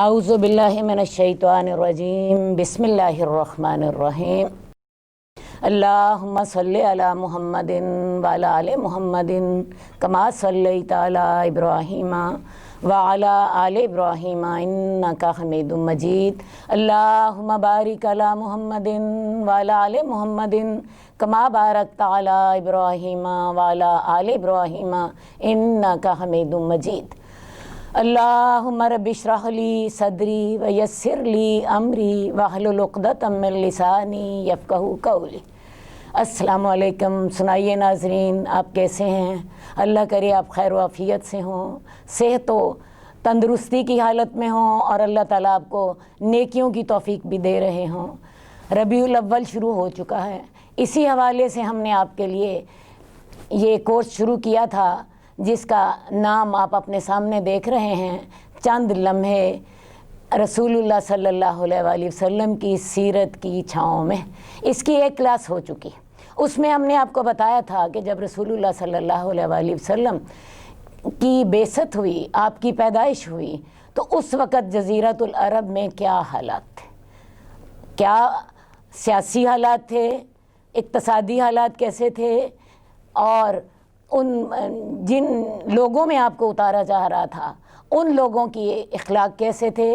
اعوذ باللہ من الشیطان الرجیم بسم اللہ الرحمن الرحیم اللہم صلی علی محمد وعلی آل محمد کما صلیت علی ابراہیم وعلی آل ابراہیم انکا حمید مجید اللہم بارک علی محمد وعلی آل محمد کما بارکت علی ابراہیم وعلی آل ابراہیم انکا حمید مجید اللہم رب اشرح لی صدری ویسر لی امری واحلل عقدۃ من لسانی یفقہوا قولی۔ السلام علیکم۔ سنائیے ناظرین، آپ کیسے ہیں؟ اللہ کرے آپ خیر و عافیت سے ہوں، صحت و تندرستی کی حالت میں ہوں، اور اللہ تعالیٰ آپ کو نیکیوں کی توفیق بھی دے رہے ہوں۔ ربیع الاول شروع ہو چکا ہے، اسی حوالے سے ہم نے آپ کے لیے یہ کورس شروع کیا تھا جس کا نام آپ اپنے سامنے دیکھ رہے ہیں، چند لمحے رسول اللہ صلی اللہ علیہ وآلہ وسلم کی سیرت کی چھاؤں میں۔ اس کی ایک کلاس ہو چکی، اس میں ہم نے آپ کو بتایا تھا کہ جب رسول اللہ صلی اللہ علیہ وآلہ وسلم کی بعثت ہوئی، آپ کی پیدائش ہوئی، تو اس وقت جزیرۃ العرب میں کیا حالات تھے، کیا سیاسی حالات تھے، اقتصادی حالات کیسے تھے، اور ان جن لوگوں میں آپ کو اتارا جا رہا تھا ان لوگوں کی اخلاق کیسے تھے،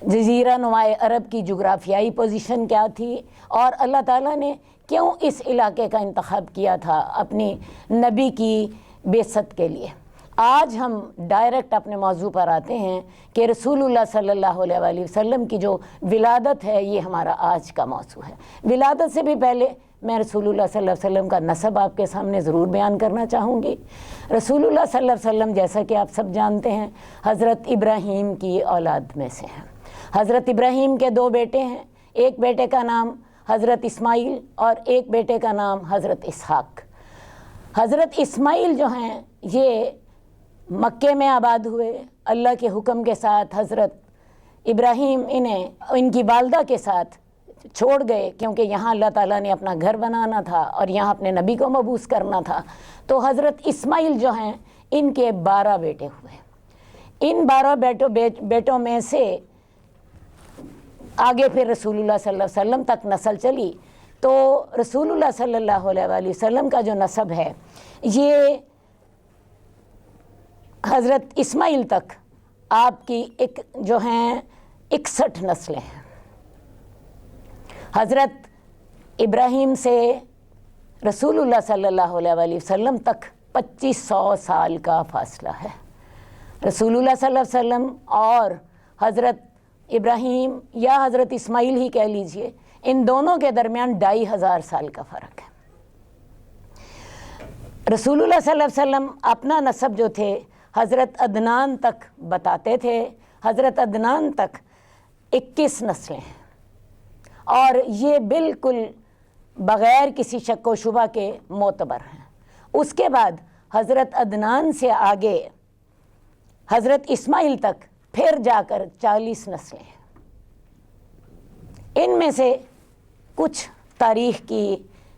جزیرہ نما عرب کی جغرافیائی پوزیشن کیا تھی، اور اللہ تعالیٰ نے کیوں اس علاقے کا انتخاب کیا تھا اپنی نبی کی بعثت کے لیے۔ آج ہم ڈائریکٹ اپنے موضوع پر آتے ہیں کہ رسول اللہ صلی اللہ علیہ وآلہ وسلم کی جو ولادت ہے، یہ ہمارا آج کا موضوع ہے۔ ولادت سے بھی پہلے میں رسول اللہ صلی اللہ علیہ وسلم کا نسب آپ کے سامنے ضرور بیان کرنا چاہوں گی۔ رسول اللہ صلی اللہ علیہ وسلم جیسا کہ آپ سب جانتے ہیں حضرت ابراہیم کی اولاد میں سے ہیں۔ حضرت ابراہیم کے دو بیٹے ہیں، ایک بیٹے کا نام حضرت اسماعیل اور ایک بیٹے کا نام حضرت اسحاق۔ حضرت اسماعیل جو ہیں یہ مکے میں آباد ہوئے، اللہ کے حکم کے ساتھ حضرت ابراہیم انہیں ان کی والدہ کے ساتھ چھوڑ گئے، کیونکہ یہاں اللہ تعالیٰ نے اپنا گھر بنانا تھا اور یہاں اپنے نبی کو مبعوث کرنا تھا۔ تو حضرت اسماعیل جو ہیں ان کے 12 بیٹے ہوئے۔ ان 12 بیٹوں میں سے آگے پھر رسول اللہ صلی اللہ علیہ وسلم تک نسل چلی، تو رسول اللہ صلی اللہ علیہ وآلہ وسلم کا جو نسب ہے یہ حضرت اسماعیل تک آپ کی جو ہیں 61 نسلیں ہیں۔ حضرت ابراہیم سے رسول اللہ صلی اللہ علیہ وآلہ وسلم تک 2500 سال کا فاصلہ ہے۔ رسول اللہ صلی اللہ علیہ وسلم اور حضرت ابراہیم یا حضرت اسماعیل ہی کہہ لیجئے، ان دونوں کے درمیان 2500 سال کا فرق ہے۔ رسول اللہ صلی اللہ علیہ وسلم اپنا نسب جو تھے حضرت عدنان تک بتاتے تھے۔ حضرت عدنان تک 21 نسلیں ہیں، اور یہ بالکل بغیر کسی شک و شبہ کے معتبر ہیں۔ اس کے بعد حضرت عدنان سے آگے حضرت اسماعیل تک پھر جا کر 40 نسلیں ہیں۔ ان میں سے کچھ تاریخ کی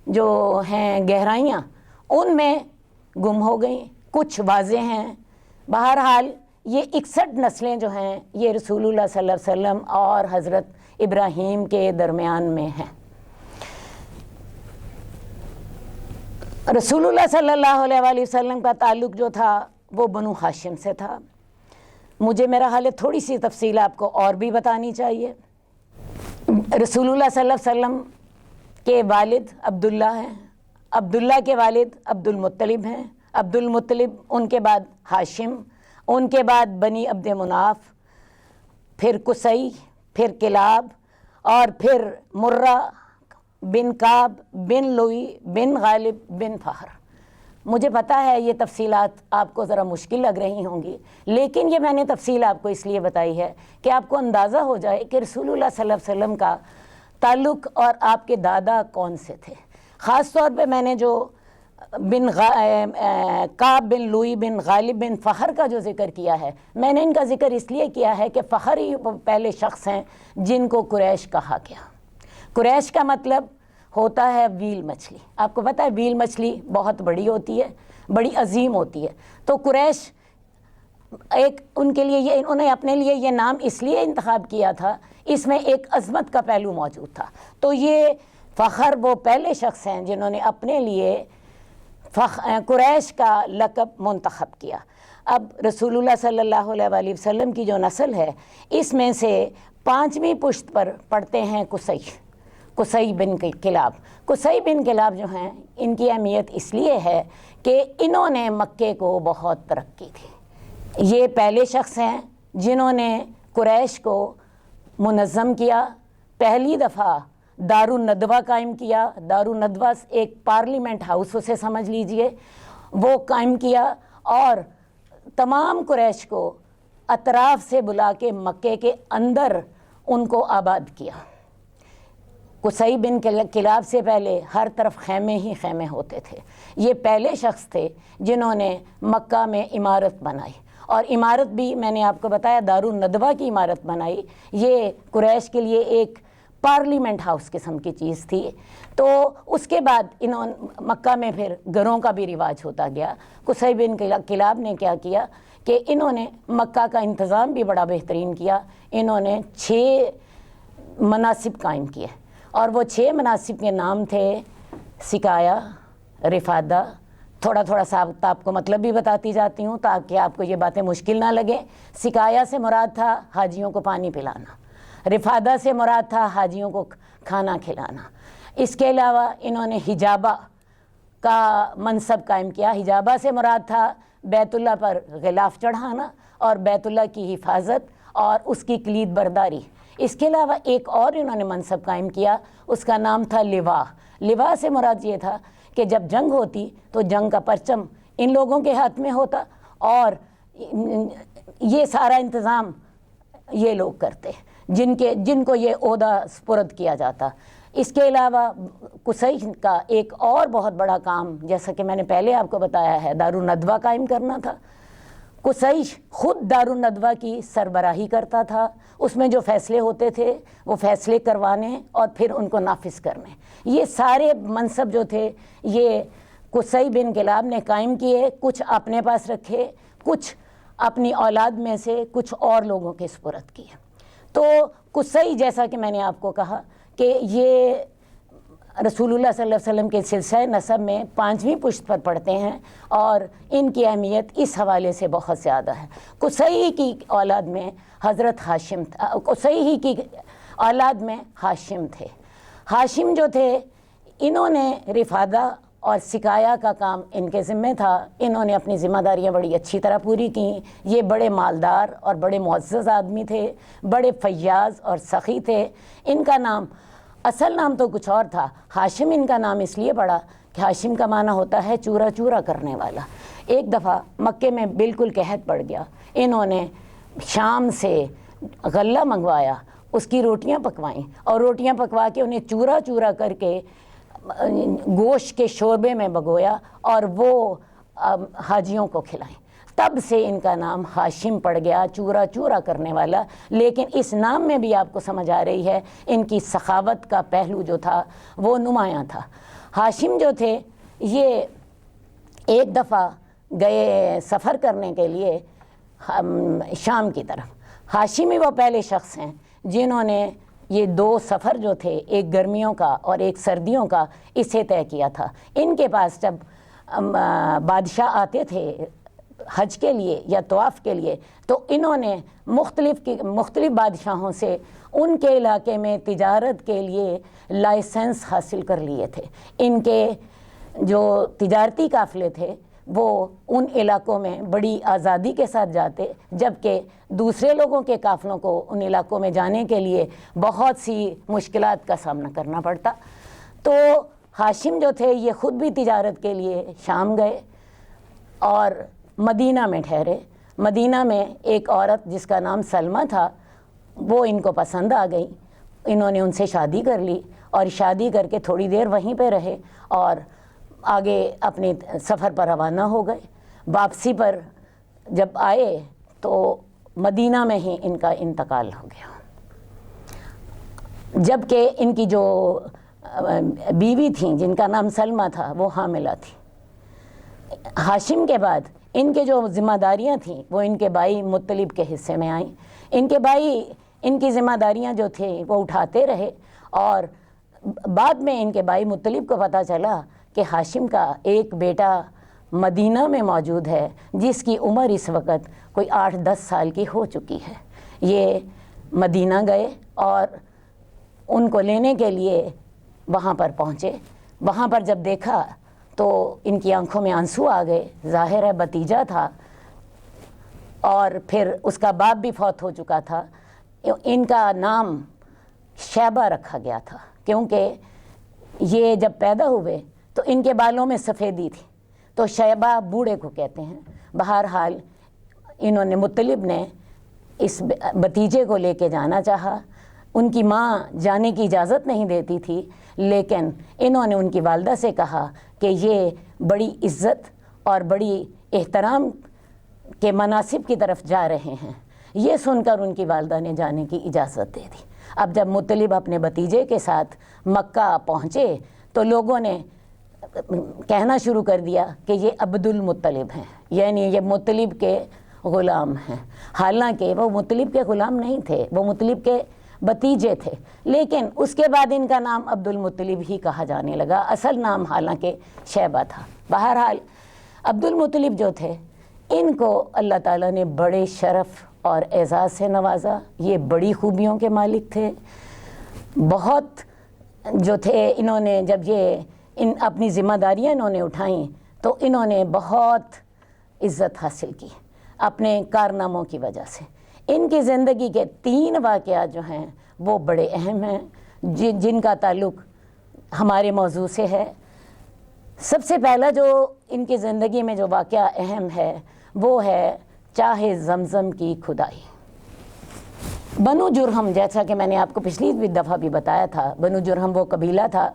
جو ہیں گہرائیاں ان میں گم ہو گئیں، کچھ واضح ہیں۔ بہرحال یہ 61 نسلیں جو ہیں یہ رسول اللہ صلی اللہ علیہ وسلم اور حضرت ابراہیم کے درمیان میں ہیں۔ رسول اللہ صلی اللہ علیہ وآلہ وسلم کا تعلق جو تھا وہ بنو ہاشم سے تھا۔ مجھے میرا حال ہے تھوڑی سی تفصیل آپ کو اور بھی بتانی چاہیے۔ رسول اللہ صلی اللہ علیہ وسلم کے والد عبداللہ ہیں، عبداللہ کے والد عبد المطلب ہیں، عبد المطلب ان کے بعد ہاشم، ان کے بعد بنی عبد مناف، پھر قصی، پھر کلاب، اور پھر مرہ بن کعب بن لوئی بن غالب بن فہر۔ مجھے پتہ ہے یہ تفصیلات آپ کو ذرا مشکل لگ رہی ہوں گی، لیکن یہ میں نے تفصیل آپ کو اس لیے بتائی ہے کہ آپ کو اندازہ ہو جائے کہ رسول اللہ صلی اللہ علیہ وسلم کا تعلق اور آپ کے دادا کون سے تھے۔ خاص طور پہ میں نے جو کعب بن لوئی بن غالب بن فہر کا جو ذکر کیا ہے، میں نے ان کا ذکر اس لیے کیا ہے کہ فہر ہی پہلے شخص ہیں جن کو قریش کہا گیا۔ قریش کا مطلب ہوتا ہے ویل مچھلی۔ آپ کو پتہ ہے ویل مچھلی بہت بڑی ہوتی ہے، بڑی عظیم ہوتی ہے۔ تو قریش ایک ان کے لیے یہ انہوں نے اپنے لیے یہ نام اس لیے انتخاب کیا تھا، اس میں ایک عظمت کا پہلو موجود تھا۔ تو یہ فخر وہ پہلے شخص ہیں جنہوں نے اپنے لیے قریش کا لقب منتخب کیا۔ اب رسول اللہ صلی اللہ علیہ وآلہ وسلم کی جو نسل ہے، اس میں سے 5ویں پشت پر پڑھتے ہیں قصی بن کلاب۔ قصی بن کلاب جو ہیں، ان کی اہمیت اس لیے ہے کہ انہوں نے مکے کو بہت ترقی دی۔ یہ پہلے شخص ہیں جنہوں نے قریش کو منظم کیا، پہلی دفعہ دارالندوہ قائم کیا۔ دارالندوہ ایک پارلیمنٹ ہاؤس اسے سمجھ لیجئے، وہ قائم کیا اور تمام قریش کو اطراف سے بلا کے مکے کے اندر ان کو آباد کیا۔ قصی بن کلاب سے پہلے ہر طرف خیمے ہی خیمے ہوتے تھے۔ یہ پہلے شخص تھے جنہوں نے مکہ میں عمارت بنائی، اور عمارت بھی میں نے آپ کو بتایا دارالندوہ کی عمارت بنائی۔ یہ قریش کے لیے ایک پارلیمنٹ ہاؤس قسم کی چیز تھی۔ تو اس کے بعد انہوں مکہ میں پھر گھروں کا بھی رواج ہوتا گیا۔ قصی بن کلاب نے کیا کیا کہ انہوں نے مکہ کا انتظام بھی بڑا بہترین کیا۔ انہوں نے 6 مناصب قائم کیے، اور وہ 6 مناصب کے نام تھے سقایا، رفادہ۔ تھوڑا تھوڑا سا آپ کو مطلب بھی بتاتی جاتی ہوں تاکہ آپ کو یہ باتیں مشکل نہ لگیں۔ سقایا سے مراد تھا حاجیوں کو پانی پلانا، رفادہ سے مراد تھا حاجیوں کو کھانا کھلانا۔ اس کے علاوہ انہوں نے حجابہ کا منصب قائم کیا۔ حجابہ سے مراد تھا بیت اللہ پر غلاف چڑھانا اور بیت اللہ کی حفاظت اور اس کی کلید برداری۔ اس کے علاوہ ایک اور انہوں نے منصب قائم کیا، اس کا نام تھا لواء۔ لواء سے مراد یہ تھا کہ جب جنگ ہوتی تو جنگ کا پرچم ان لوگوں کے ہاتھ میں ہوتا، اور یہ سارا انتظام یہ لوگ کرتے جن کو یہ عہدہ سپرد کیا جاتا۔ اس کے علاوہ قصی کا ایک اور بہت بڑا کام، جیسا کہ میں نے پہلے آپ کو بتایا ہے، دارالندوہ قائم کرنا تھا۔ قصی خود دارالندوہ کی سربراہی کرتا تھا، اس میں جو فیصلے ہوتے تھے وہ فیصلے کروانے اور پھر ان کو نافذ کرنے۔ یہ سارے منصب جو تھے یہ قصی بن کلاب نے قائم کیے، کچھ اپنے پاس رکھے، کچھ اپنی اولاد میں سے کچھ اور لوگوں کے سپرد کیے۔ تو قصی، جیسا کہ میں نے آپ کو کہا کہ یہ رسول اللہ صلی اللہ علیہ وسلم کے سلسلہ نسب میں 5ویں پشت پر پڑھتے ہیں، اور ان کی اہمیت اس حوالے سے بہت زیادہ ہے۔ قصی کی اولاد میں حضرت ہاشم تھا، قصی ہی کی اولاد میں ہاشم تھے۔ ہاشم جو تھے، انہوں نے رفادہ اور سقایا کا کام ان کے ذمہ تھا۔ انہوں نے اپنی ذمہ داریاں بڑی اچھی طرح پوری کیں۔ یہ بڑے مالدار اور بڑے معزز آدمی تھے، بڑے فیاض اور سخی تھے۔ ان کا نام، اصل نام تو کچھ اور تھا۔ ہاشم ان کا نام اس لیے پڑا کہ ہاشم کا معنی ہوتا ہے چورا چورا کرنے والا۔ ایک دفعہ مکے میں بالکل قحط پڑ گیا، انہوں نے شام سے غلہ منگوایا، اس کی روٹیاں پکوائیں، اور روٹیاں پکوا کے انہیں چورا چورا کر کے گوشت کے شوربے میں بگویا اور وہ حاجیوں کو کھلائیں۔ تب سے ان کا نام ہاشم پڑ گیا، چورا چورا کرنے والا۔ لیکن اس نام میں بھی آپ کو سمجھ آ رہی ہے ان کی سخاوت کا پہلو جو تھا وہ نمایاں تھا۔ ہاشم جو تھے یہ ایک دفعہ گئے سفر کرنے کے لیے شام کی طرف۔ ہاشمی وہ پہلے شخص ہیں جنہوں نے یہ 2 سفر جو تھے، ایک گرمیوں کا اور ایک سردیوں کا، اسے طے کیا تھا۔ ان کے پاس جب بادشاہ آتے تھے حج کے لیے یا طواف کے لیے، تو انہوں نے مختلف بادشاہوں سے ان کے علاقے میں تجارت کے لیے لائسنس حاصل کر لیے تھے۔ ان کے جو تجارتی قافلے تھے وہ ان علاقوں میں بڑی آزادی کے ساتھ جاتے، جبکہ دوسرے لوگوں کے قافلوں کو ان علاقوں میں جانے کے لیے بہت سی مشکلات کا سامنا کرنا پڑتا۔ تو ہاشم جو تھے یہ خود بھی تجارت کے لیے شام گئے اور مدینہ میں ٹھہرے۔ مدینہ میں ایک عورت جس کا نام سلمہ تھا، وہ ان کو پسند آ گئی، انہوں نے ان سے شادی کر لی، اور شادی کر کے تھوڑی دیر وہیں پہ رہے اور آگے اپنے سفر پر روانہ ہو گئے۔ واپسی پر جب آئے تو مدینہ میں ہی ان کا انتقال ہو گیا، جبکہ ان کی جو بیوی تھیں جن کا نام سلمہ تھا وہ حاملہ تھی۔ ہاشم کے بعد ان کے جو ذمہ داریاں تھیں وہ ان کے بھائی مطلب کے حصے میں آئیں۔ ان کے بھائی ان کی ذمہ داریاں جو تھیں وہ اٹھاتے رہے، اور بعد میں ان کے بھائی مطلب کو پتہ چلا کہ ہاشم کا ایک بیٹا مدینہ میں موجود ہے جس کی عمر اس وقت کوئی 8-10 سال کی ہو چکی ہے۔ یہ مدینہ گئے اور ان کو لینے کے لیے وہاں پر پہنچے۔ وہاں پر جب دیکھا تو ان کی آنکھوں میں آنسو آ گئے، ظاہر ہے بھتیجا تھا اور پھر اس کا باپ بھی فوت ہو چکا تھا۔ ان کا نام شیبہ رکھا گیا تھا کیونکہ یہ جب پیدا ہوئے تو ان کے بالوں میں سفیدی تھی، تو شیبہ بوڑھے کو کہتے ہیں۔ بہرحال انہوں نے مطلب نے اس بھتیجے کو لے کے جانا چاہا۔ ان کی ماں جانے کی اجازت نہیں دیتی تھی، لیکن انہوں نے ان کی والدہ سے کہا کہ یہ بڑی عزت اور بڑی احترام کے مناسب کی طرف جا رہے ہیں۔ یہ سن کر ان کی والدہ نے جانے کی اجازت دے دی۔ اب جب مطلب اپنے بھتیجے کے ساتھ مکہ پہنچے تو لوگوں نے کہنا شروع کر دیا کہ یہ عبد المطلب ہیں، یعنی یہ مطلب کے غلام ہیں۔ حالانکہ وہ مطلب کے غلام نہیں تھے، وہ مطلب کے بھتیجے تھے، لیکن اس کے بعد ان کا نام عبد المطلب ہی کہا جانے لگا، اصل نام حالانکہ شیبہ تھا۔ بہرحال عبد المطلب جو تھے ان کو اللہ تعالیٰ نے بڑے شرف اور اعزاز سے نوازا۔ یہ بڑی خوبیوں کے مالک تھے، بہت جو تھے۔ انہوں نے جب اپنی ذمہ داریاں انہوں نے اٹھائیں تو انہوں نے بہت عزت حاصل کی اپنے کارناموں کی وجہ سے۔ ان کی زندگی کے 3 واقعات جو ہیں وہ بڑے اہم ہیں، جن کا تعلق ہمارے موضوع سے ہے۔ سب سے پہلا جو ان کی زندگی میں جو واقعہ اہم ہے وہ ہے چاہے زمزم کی کھدائی۔ بنو جرہم، جیسا کہ میں نے آپ کو پچھلی دفعہ بھی بتایا تھا، بنو جرہم وہ قبیلہ تھا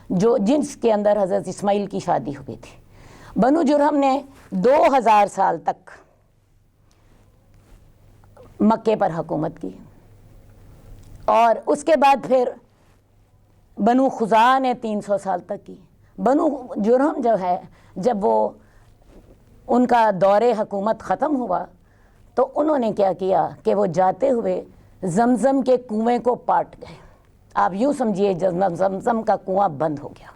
جنس کے اندر حضرت اسماعیل کی شادی ہوئی تھی۔ بنو جرہم نے 2000 سال تک مکے پر حکومت کی، اور اس کے بعد پھر بنو خزاعہ نے 300 سال تک کی۔ بنو جرہم جو ہے، جب ان کا دور حکومت ختم ہوا تو انہوں نے کیا کیا کہ وہ جاتے ہوئے زمزم کے کنویں کو پاٹ گئے۔ آپ یوں سمجھیے زمزم کا کنواں بند ہو گیا،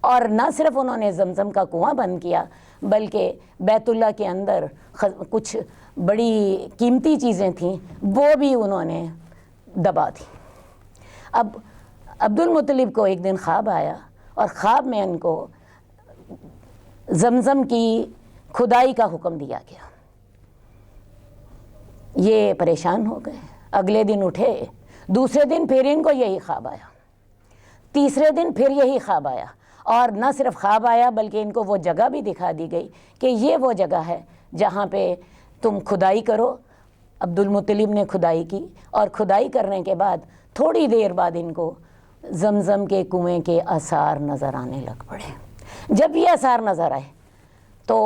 اور نہ صرف انہوں نے زمزم کا کنواں بند کیا بلکہ بیت اللہ کے اندر کچھ بڑی قیمتی چیزیں تھیں وہ بھی انہوں نے دبا دی۔ اب عبد المطلب کو ایک دن خواب آیا، اور خواب میں ان کو زمزم کی کھدائی کا حکم دیا گیا۔ یہ پریشان ہو گئے، اگلے دن اٹھے، دوسرے دن پھر ان کو یہی خواب آیا، تیسرے دن پھر یہی خواب آیا، اور نہ صرف خواب آیا بلکہ ان کو وہ جگہ بھی دکھا دی گئی کہ یہ وہ جگہ ہے جہاں پہ تم کھدائی کرو۔ عبد المطلب نے کھدائی کی، اور کھدائی کرنے کے بعد تھوڑی دیر بعد ان کو زمزم کے کنویں کے آثار نظر آنے لگ پڑے۔ جب یہ آثار نظر آئے تو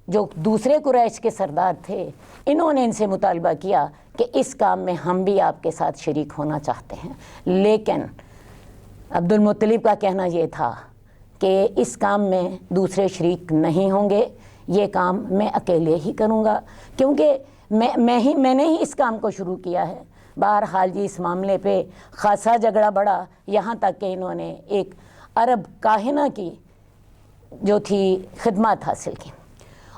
جو دوسرے قریش کے سردار تھے انہوں نے ان سے مطالبہ کیا کہ اس کام میں ہم بھی آپ کے ساتھ شریک ہونا چاہتے ہیں، لیکن عبد المطلب کا کہنا یہ تھا کہ اس کام میں دوسرے شریک نہیں ہوں گے، یہ کام میں اکیلے ہی کروں گا، کیونکہ میں نے ہی اس کام کو شروع کیا ہے۔ بہرحال جی اس معاملے پہ خاصا جھگڑا بڑھا، یہاں تک کہ انہوں نے ایک عرب کاہنہ کی جو تھی خدمات حاصل کی۔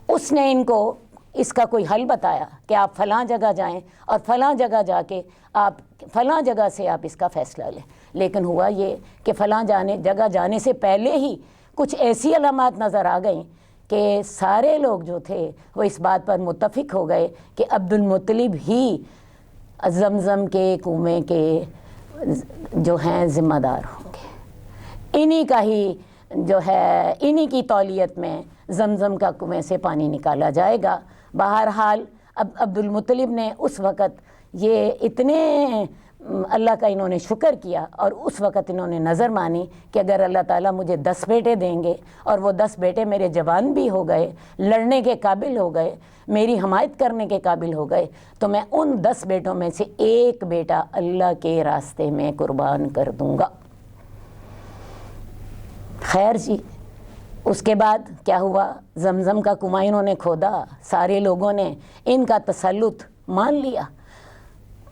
اس نے ان کو اس کا کوئی حل بتایا کہ آپ فلاں جگہ جائیں اور فلاں جگہ جا کے آپ فلاں جگہ سے آپ اس کا فیصلہ لیں۔ لیکن ہوا یہ کہ فلاں جگہ جانے سے پہلے ہی کچھ ایسی علامات نظر آ گئیں کہ سارے لوگ جو تھے وہ اس بات پر متفق ہو گئے کہ عبد المطلب ہی زمزم کے کنویں کے جو ہیں ذمہ دار ہوں گے، انہی کا ہی جو ہے انہی کی تولیت میں زمزم کا کنویں سے پانی نکالا جائے گا۔ بہرحال اب عبد المطلب نے اس وقت یہ اتنے اللہ کا انہوں نے شکر کیا، اور اس وقت انہوں نے نظر مانی کہ اگر اللہ تعالیٰ مجھے 10 بیٹے دیں گے اور وہ 10 بیٹے میرے جوان بھی ہو گئے، لڑنے کے قابل ہو گئے، میری حمایت کرنے کے قابل ہو گئے، تو میں ان 10 بیٹوں میں سے ایک بیٹا اللہ کے راستے میں قربان کر دوں گا۔ خیر جی، اس کے بعد کیا ہوا، زمزم کا کنواں انہوں نے کھودا، سارے لوگوں نے ان کا تسلط مان لیا،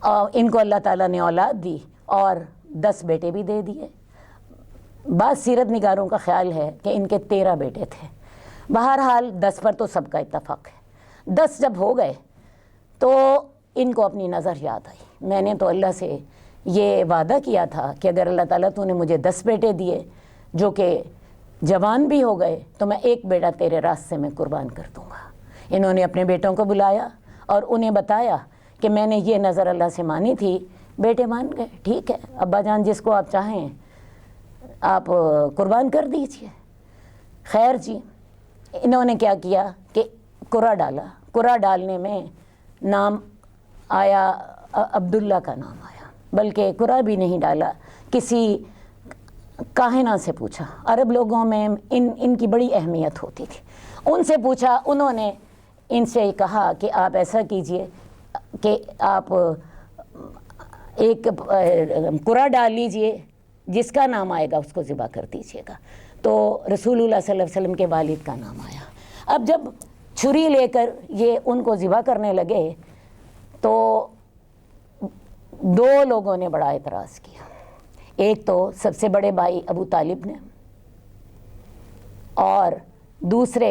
اور ان کو اللہ تعالیٰ نے اولاد دی اور 10 بیٹے بھی دے دیے۔ بعض سیرت نگاروں کا خیال ہے کہ ان کے 13 بیٹے تھے، بہرحال 10 پر تو سب کا اتفاق ہے۔ 10 جب ہو گئے تو ان کو اپنی نظر یاد آئی، میں نے تو اللہ سے یہ وعدہ کیا تھا کہ اگر اللہ تعالیٰ تو نے مجھے 10 بیٹے دیے جو کہ جوان بھی ہو گئے تو میں ایک بیٹا تیرے راستے میں قربان کر دوں گا۔ انہوں نے اپنے بیٹوں کو بلایا اور انہیں بتایا کہ میں نے یہ نظر اللہ سے مانی تھی۔ بیٹے مان گئے، ٹھیک ہے ابا جان جس کو آپ چاہیں آپ قربان کر دیجئے۔ خیر جی، انہوں نے کیا کیا کہ قرعہ ڈالا، قرعہ ڈالنے میں نام آیا، عبداللہ کا نام آیا، بلکہ قرعہ بھی نہیں ڈالا، کسی کاہنہ سے پوچھا۔ عرب لوگوں میں ان کی بڑی اہمیت ہوتی تھی، ان سے پوچھا، انہوں نے ان سے کہا کہ آپ ایسا کیجئے کہ آپ ایک قرعہ ڈال لیجئے، جس کا نام آئے گا اس کو ذبح کر دیجئے گا۔ تو رسول اللہ صلی اللہ علیہ وسلم کے والد کا نام آیا۔ اب جب چھری لے کر یہ ان کو ذبح کرنے لگے تو 2 لوگوں نے بڑا اعتراض کیا۔ ایک تو سب سے بڑے بھائی ابو طالب نے، اور دوسرے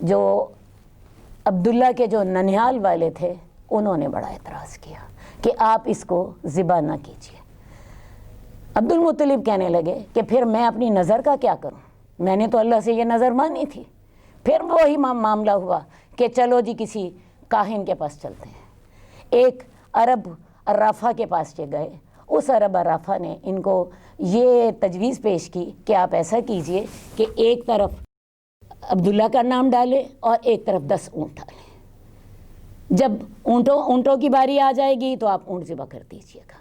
جو عبداللہ کے جو ننیال والے تھے انہوں نے بڑا اعتراض کیا کہ آپ اس کو ذبح نہ کیجیے۔ عبد المطلب کہنے لگے کہ پھر میں اپنی نظر کا کیا کروں، میں نے تو اللہ سے یہ نظر مانی تھی۔ پھر وہی معاملہ ہوا کہ چلو جی کسی کاہن کے پاس چلتے ہیں۔ ایک عرب عرافہ کے پاس گئے، اس عرب عرافہ نے ان کو یہ تجویز پیش کی کہ آپ ایسا کیجئے کہ ایک طرف عبداللہ کا نام ڈالے اور ایک طرف 10 اونٹ ڈالیں، جب اونٹوں کی باری آ جائے گی تو آپ اونٹ ذبح کر دیجئے گا۔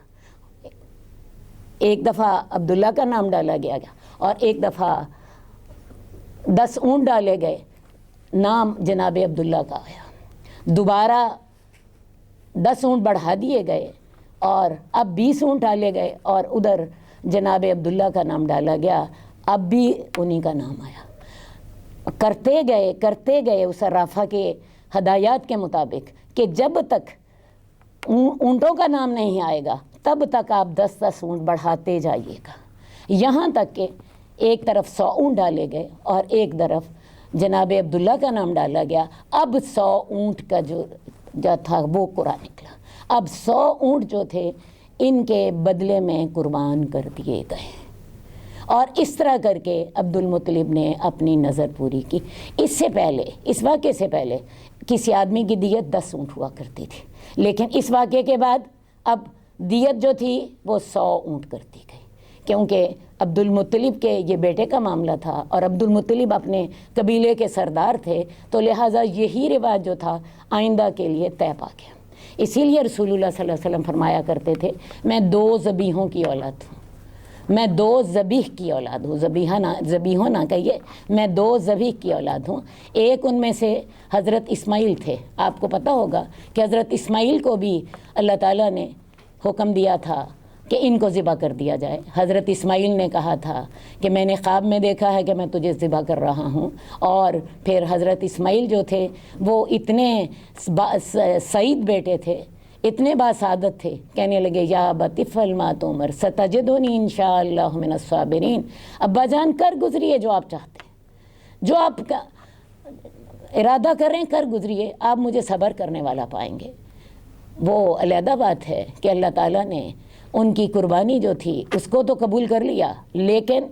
ایک دفعہ عبداللہ کا نام ڈالا گیا اور ایک دفعہ 10 اونٹ ڈالے گئے، نام جناب عبداللہ کا آیا۔ دوبارہ 10 اونٹ بڑھا دیے گئے اور اب 20 اونٹ ڈالے گئے اور ادھر جناب عبداللہ کا نام ڈالا گیا، اب بھی انہی کا نام آیا۔ کرتے گئے اس عرافہ کے ہدایات کے مطابق کہ جب تک اونٹوں کا نام نہیں آئے گا تب تک آپ 10 اونٹ بڑھاتے جائیے گا، یہاں تک کہ ایک طرف 100 اونٹ ڈالے گئے اور ایک طرف جناب عبداللہ کا نام ڈالا گیا۔ اب 100 اونٹ کا جو تھا وہ قرعہ نکلا، اب 100 اونٹ جو تھے ان کے بدلے میں قربان کر دیے گئے، اور اس طرح کر کے عبد المطلب نے اپنی نظر پوری کی۔ اس سے پہلے، اس واقعے سے پہلے کسی آدمی کی دیت 10 اونٹ ہوا کرتی تھی، لیکن اس واقعے کے بعد اب دیت جو تھی وہ 100 اونٹ کر دی گئی، کیونکہ عبد المطلب کے یہ بیٹے کا معاملہ تھا اور عبد المطلب اپنے قبیلے کے سردار تھے، تو لہٰذا یہی رواج جو تھا آئندہ کے لیے طے پا گیا۔ اسی لیے رسول اللہ صلی اللہ علیہ وسلم فرمایا کرتے تھے، میں 2 ذبیحوں کی اولاد ہوں، میں 2 ذبیح کی اولاد ہوں، ذبیحوں نہ کہیے، میں 2 ذبیح کی اولاد ہوں۔ ایک ان میں سے حضرت اسماعیل تھے، آپ کو پتہ ہوگا کہ حضرت اسماعیل کو بھی اللہ تعالیٰ نے حکم دیا تھا کہ ان کو ذبح کر دیا جائے۔ حضرت اسماعیل نے کہا تھا کہ میں نے خواب میں دیکھا ہے کہ میں تجھے ذبح کر رہا ہوں، اور پھر حضرت اسماعیل جو تھے وہ اتنے سعید بیٹے تھے، اتنے باسعادت تھے، کہنے لگے یا ابت افعل ما تؤمر ستجدنی انشاءاللہ من الصابرین، ابا جان کر گزریے جو آپ چاہتے ہیں، جو آپ کا ارادہ کریں کر گزریے، آپ مجھے صبر کرنے والا پائیں گے۔ وہ علیحدہ بات ہے کہ اللہ تعالیٰ نے ان کی قربانی جو تھی اس کو تو قبول کر لیا، لیکن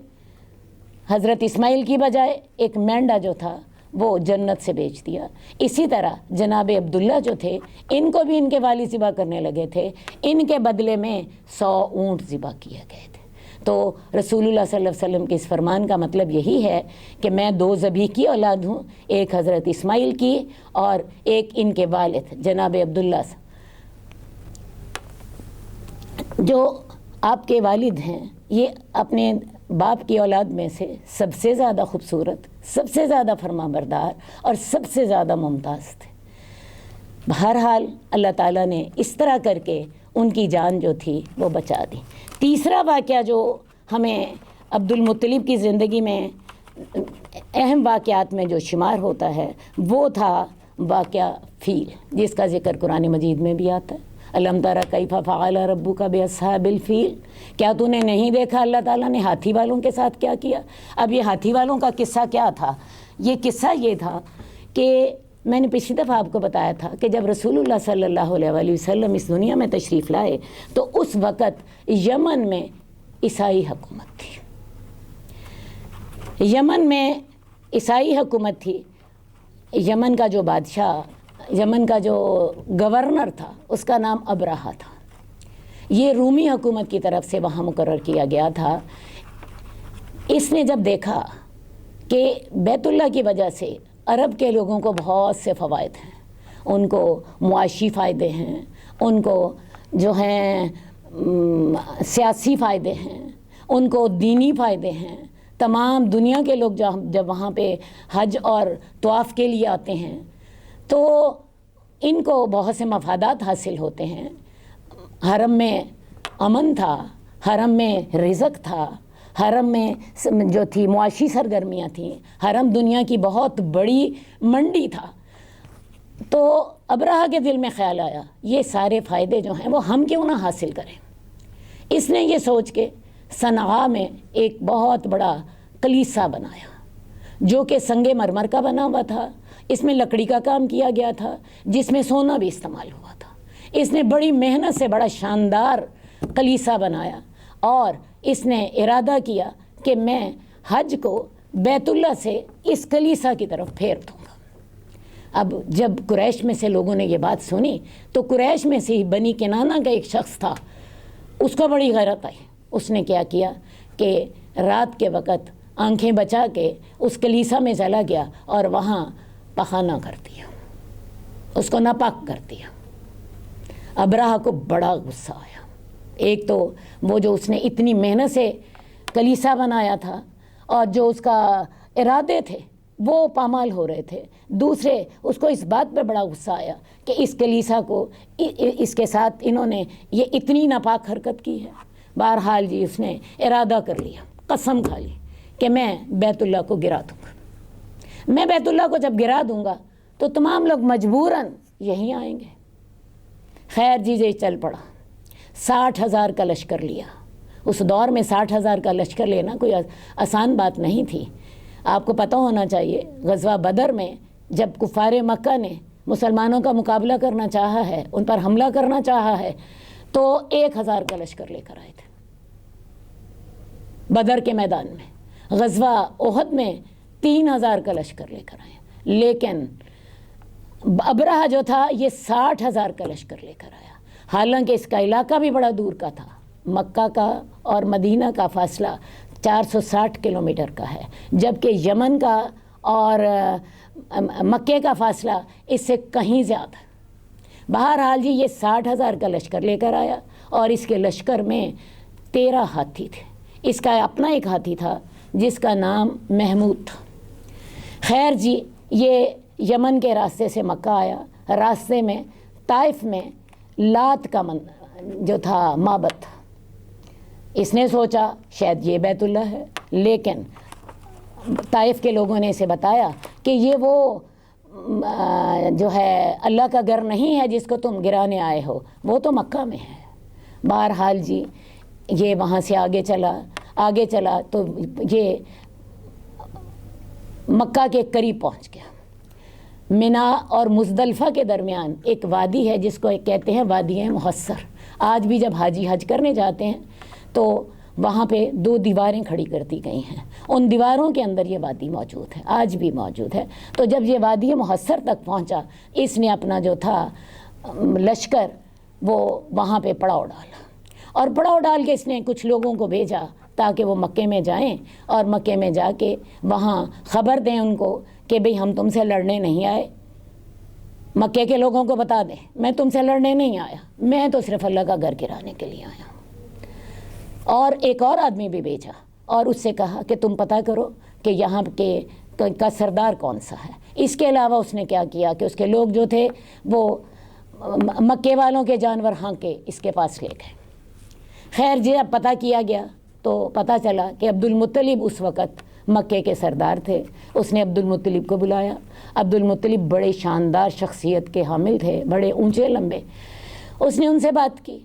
حضرت اسماعیل کی بجائے ایک مینڈا جو تھا وہ جنت سے بیچ دیا۔ اسی طرح جناب عبداللہ جو تھے ان کو بھی ان کے والد ذبح کرنے لگے تھے، ان کے بدلے میں 100 اونٹ ذبح کیے گئے تھے۔ تو رسول اللہ صلی اللہ علیہ وسلم کے اس فرمان کا مطلب یہی ہے کہ میں 2 ذبیح کی اولاد ہوں، ایک حضرت اسماعیل کی اور ایک ان کے والد جناب عبداللہ سے۔ جو آپ کے والد ہیں یہ اپنے باپ کی اولاد میں سے سب سے زیادہ خوبصورت، سب سے زیادہ فرما بردار اور سب سے زیادہ ممتاز تھے۔ بہرحال اللہ تعالیٰ نے اس طرح کر کے ان کی جان جو تھی وہ بچا دی۔ تیسرا واقعہ جو ہمیں عبد المطلب کی زندگی میں اہم واقعات میں جو شمار ہوتا ہے وہ تھا واقعہ فیل، جس کا ذکر قرآن مجید میں بھی آتا ہے، الم تری کیف فعل ربک باصحاب الفیل، کیا تو نے نہیں دیکھا اللہ تعالیٰ نے ہاتھی والوں کے ساتھ کیا کیا۔ اب یہ ہاتھی والوں کا قصہ کیا تھا؟ یہ قصہ یہ تھا کہ میں نے پچھلی دفعہ آپ کو بتایا تھا کہ جب رسول اللہ صلی اللہ علیہ وآلہ وسلم اس دنیا میں تشریف لائے تو اس وقت یمن میں عیسائی حکومت تھی، یمن میں عیسائی حکومت تھی۔ یمن کا جو بادشاہ، یمن کا جو گورنر تھا، اس کا نام ابرہہ تھا۔ یہ رومی حکومت کی طرف سے وہاں مقرر کیا گیا تھا۔ اس نے جب دیکھا کہ بیت اللہ کی وجہ سے عرب کے لوگوں کو بہت سے فوائد ہیں، ان کو معاشی فائدے ہیں، ان کو جو ہیں سیاسی فائدے ہیں، ان کو دینی فائدے ہیں، تمام دنیا کے لوگ جب وہاں پہ حج اور طواف کے لیے آتے ہیں تو ان کو بہت سے مفادات حاصل ہوتے ہیں۔ حرم میں امن تھا، حرم میں رزق تھا، حرم میں جو تھی معاشی سرگرمیاں تھیں، حرم دنیا کی بہت بڑی منڈی تھا۔ تو ابرہہ کے دل میں خیال آیا یہ سارے فائدے جو ہیں وہ ہم کیوں نہ حاصل کریں۔ اس نے یہ سوچ کے صنعاء میں ایک بہت بڑا کلیسا بنایا جو کہ سنگ مرمر کا بنا ہوا تھا، اس میں لکڑی کا کام کیا گیا تھا، جس میں سونا بھی استعمال ہوا تھا۔ اس نے بڑی محنت سے بڑا شاندار کلیسا بنایا اور اس نے ارادہ کیا کہ میں حج کو بیت اللہ سے اس کلیسا کی طرف پھیر دوں گا۔ اب جب قریش میں سے لوگوں نے یہ بات سنی تو قریش میں سے ہی بنی کنانہ کا ایک شخص تھا، اس کو بڑی غیرت آئی۔ اس نے کیا کیا کہ رات کے وقت آنکھیں بچا کے اس کلیسا میں چلا گیا اور وہاں پخانہ کر دیا، اس کو ناپاک کر دیا۔ ابرہہ کو بڑا غصہ آیا۔ ایک تو وہ جو اس نے اتنی محنت سے کلیسا بنایا تھا اور جو اس کا ارادے تھے وہ پامال ہو رہے تھے، دوسرے اس کو اس بات پہ بڑا غصہ آیا کہ اس کلیسا کو اس کے ساتھ انہوں نے یہ اتنی ناپاک حرکت کی ہے۔ بہرحال جی اس نے ارادہ کر لیا، قسم کھا لی کہ میں بیت اللہ کو گرا دوں گا۔ میں بیت اللہ کو جب گرا دوں گا تو تمام لوگ مجبوراً یہیں آئیں گے۔ خیر جی یہ چل پڑا، 60,000 کا لشکر لیا۔ اس دور میں 60,000 کا لشکر لینا کوئی آسان بات نہیں تھی۔ آپ کو پتہ ہونا چاہیے غزوہ بدر میں جب کفار مکہ نے مسلمانوں کا مقابلہ کرنا چاہا ہے، ان پر حملہ کرنا چاہا ہے، تو 1,000 کا لشکر لے کر آئے تھے بدر کے میدان میں۔ غزوہ احد میں 3,000 کا لشکر لے کر آئے، لیکن ابرہہ جو تھا یہ 60,000 کا لشکر لے کر آیا۔ حالانکہ اس کا علاقہ بھی بڑا دور کا تھا، مکہ کا اور مدینہ کا فاصلہ 460 کلومیٹر کا ہے، جبکہ یمن کا اور مکے کا فاصلہ اس سے کہیں زیادہ۔ بہرحال جی یہ 60,000 کا لشکر لے کر آیا اور اس کے لشکر میں 13 ہاتھی تھے۔ اس کا اپنا ایک ہاتھی تھا جس کا نام محمود تھا۔ خیر جی یہ یمن کے راستے سے مکہ آیا، راستے میں طائف میں لات کا جو تھا معبد تھا۔ اس نے سوچا شاید یہ بیت اللہ ہے، لیکن طائف کے لوگوں نے اسے بتایا کہ یہ وہ جو ہے اللہ کا گھر نہیں ہے جس کو تم گرانے آئے ہو، وہ تو مکہ میں ہے۔ بہرحال جی یہ وہاں سے آگے چلا تو یہ مکہ کے قریب پہنچ گیا۔ منا اور مزدلفہ کے درمیان ایک وادی ہے جس کو کہتے ہیں وادی محصر۔ آج بھی جب حاجی حج کرنے جاتے ہیں تو وہاں پہ 2 دیواریں کھڑی کر دی گئی ہیں، ان دیواروں کے اندر یہ وادی موجود ہے، آج بھی موجود ہے۔ تو جب یہ وادی محصر تک پہنچا، اس نے اپنا جو تھا لشکر وہ وہاں پہ پڑاؤ ڈالا، اور پڑاؤ ڈال کے اس نے کچھ لوگوں کو بھیجا تاکہ وہ مکے میں جائیں اور مکے میں جا کے وہاں خبر دیں ان کو کہ بھئی ہم تم سے لڑنے نہیں آئے۔ مکے کے لوگوں کو بتا دیں میں تم سے لڑنے نہیں آیا، میں تو صرف اللہ کا گھر گرانے کے لیے آیا ہوں۔ اور ایک اور آدمی بھی بھیجا اور اس سے کہا کہ تم پتہ کرو کہ یہاں کا سردار کون سا ہے۔ اس کے علاوہ اس نے کیا کیا کہ اس کے لوگ جو تھے وہ مکے والوں کے جانور ہانک کے اس کے پاس لے گئے۔ خیر جی اب پتہ کیا گیا تو پتہ چلا کہ عبد المطلب اس وقت مکے کے سردار تھے، اس نے عبد المطلب کو بلایا۔ عبد المطلب بڑے شاندار شخصیت کے حامل تھے، بڑے اونچے لمبے۔ اس نے ان سے بات کی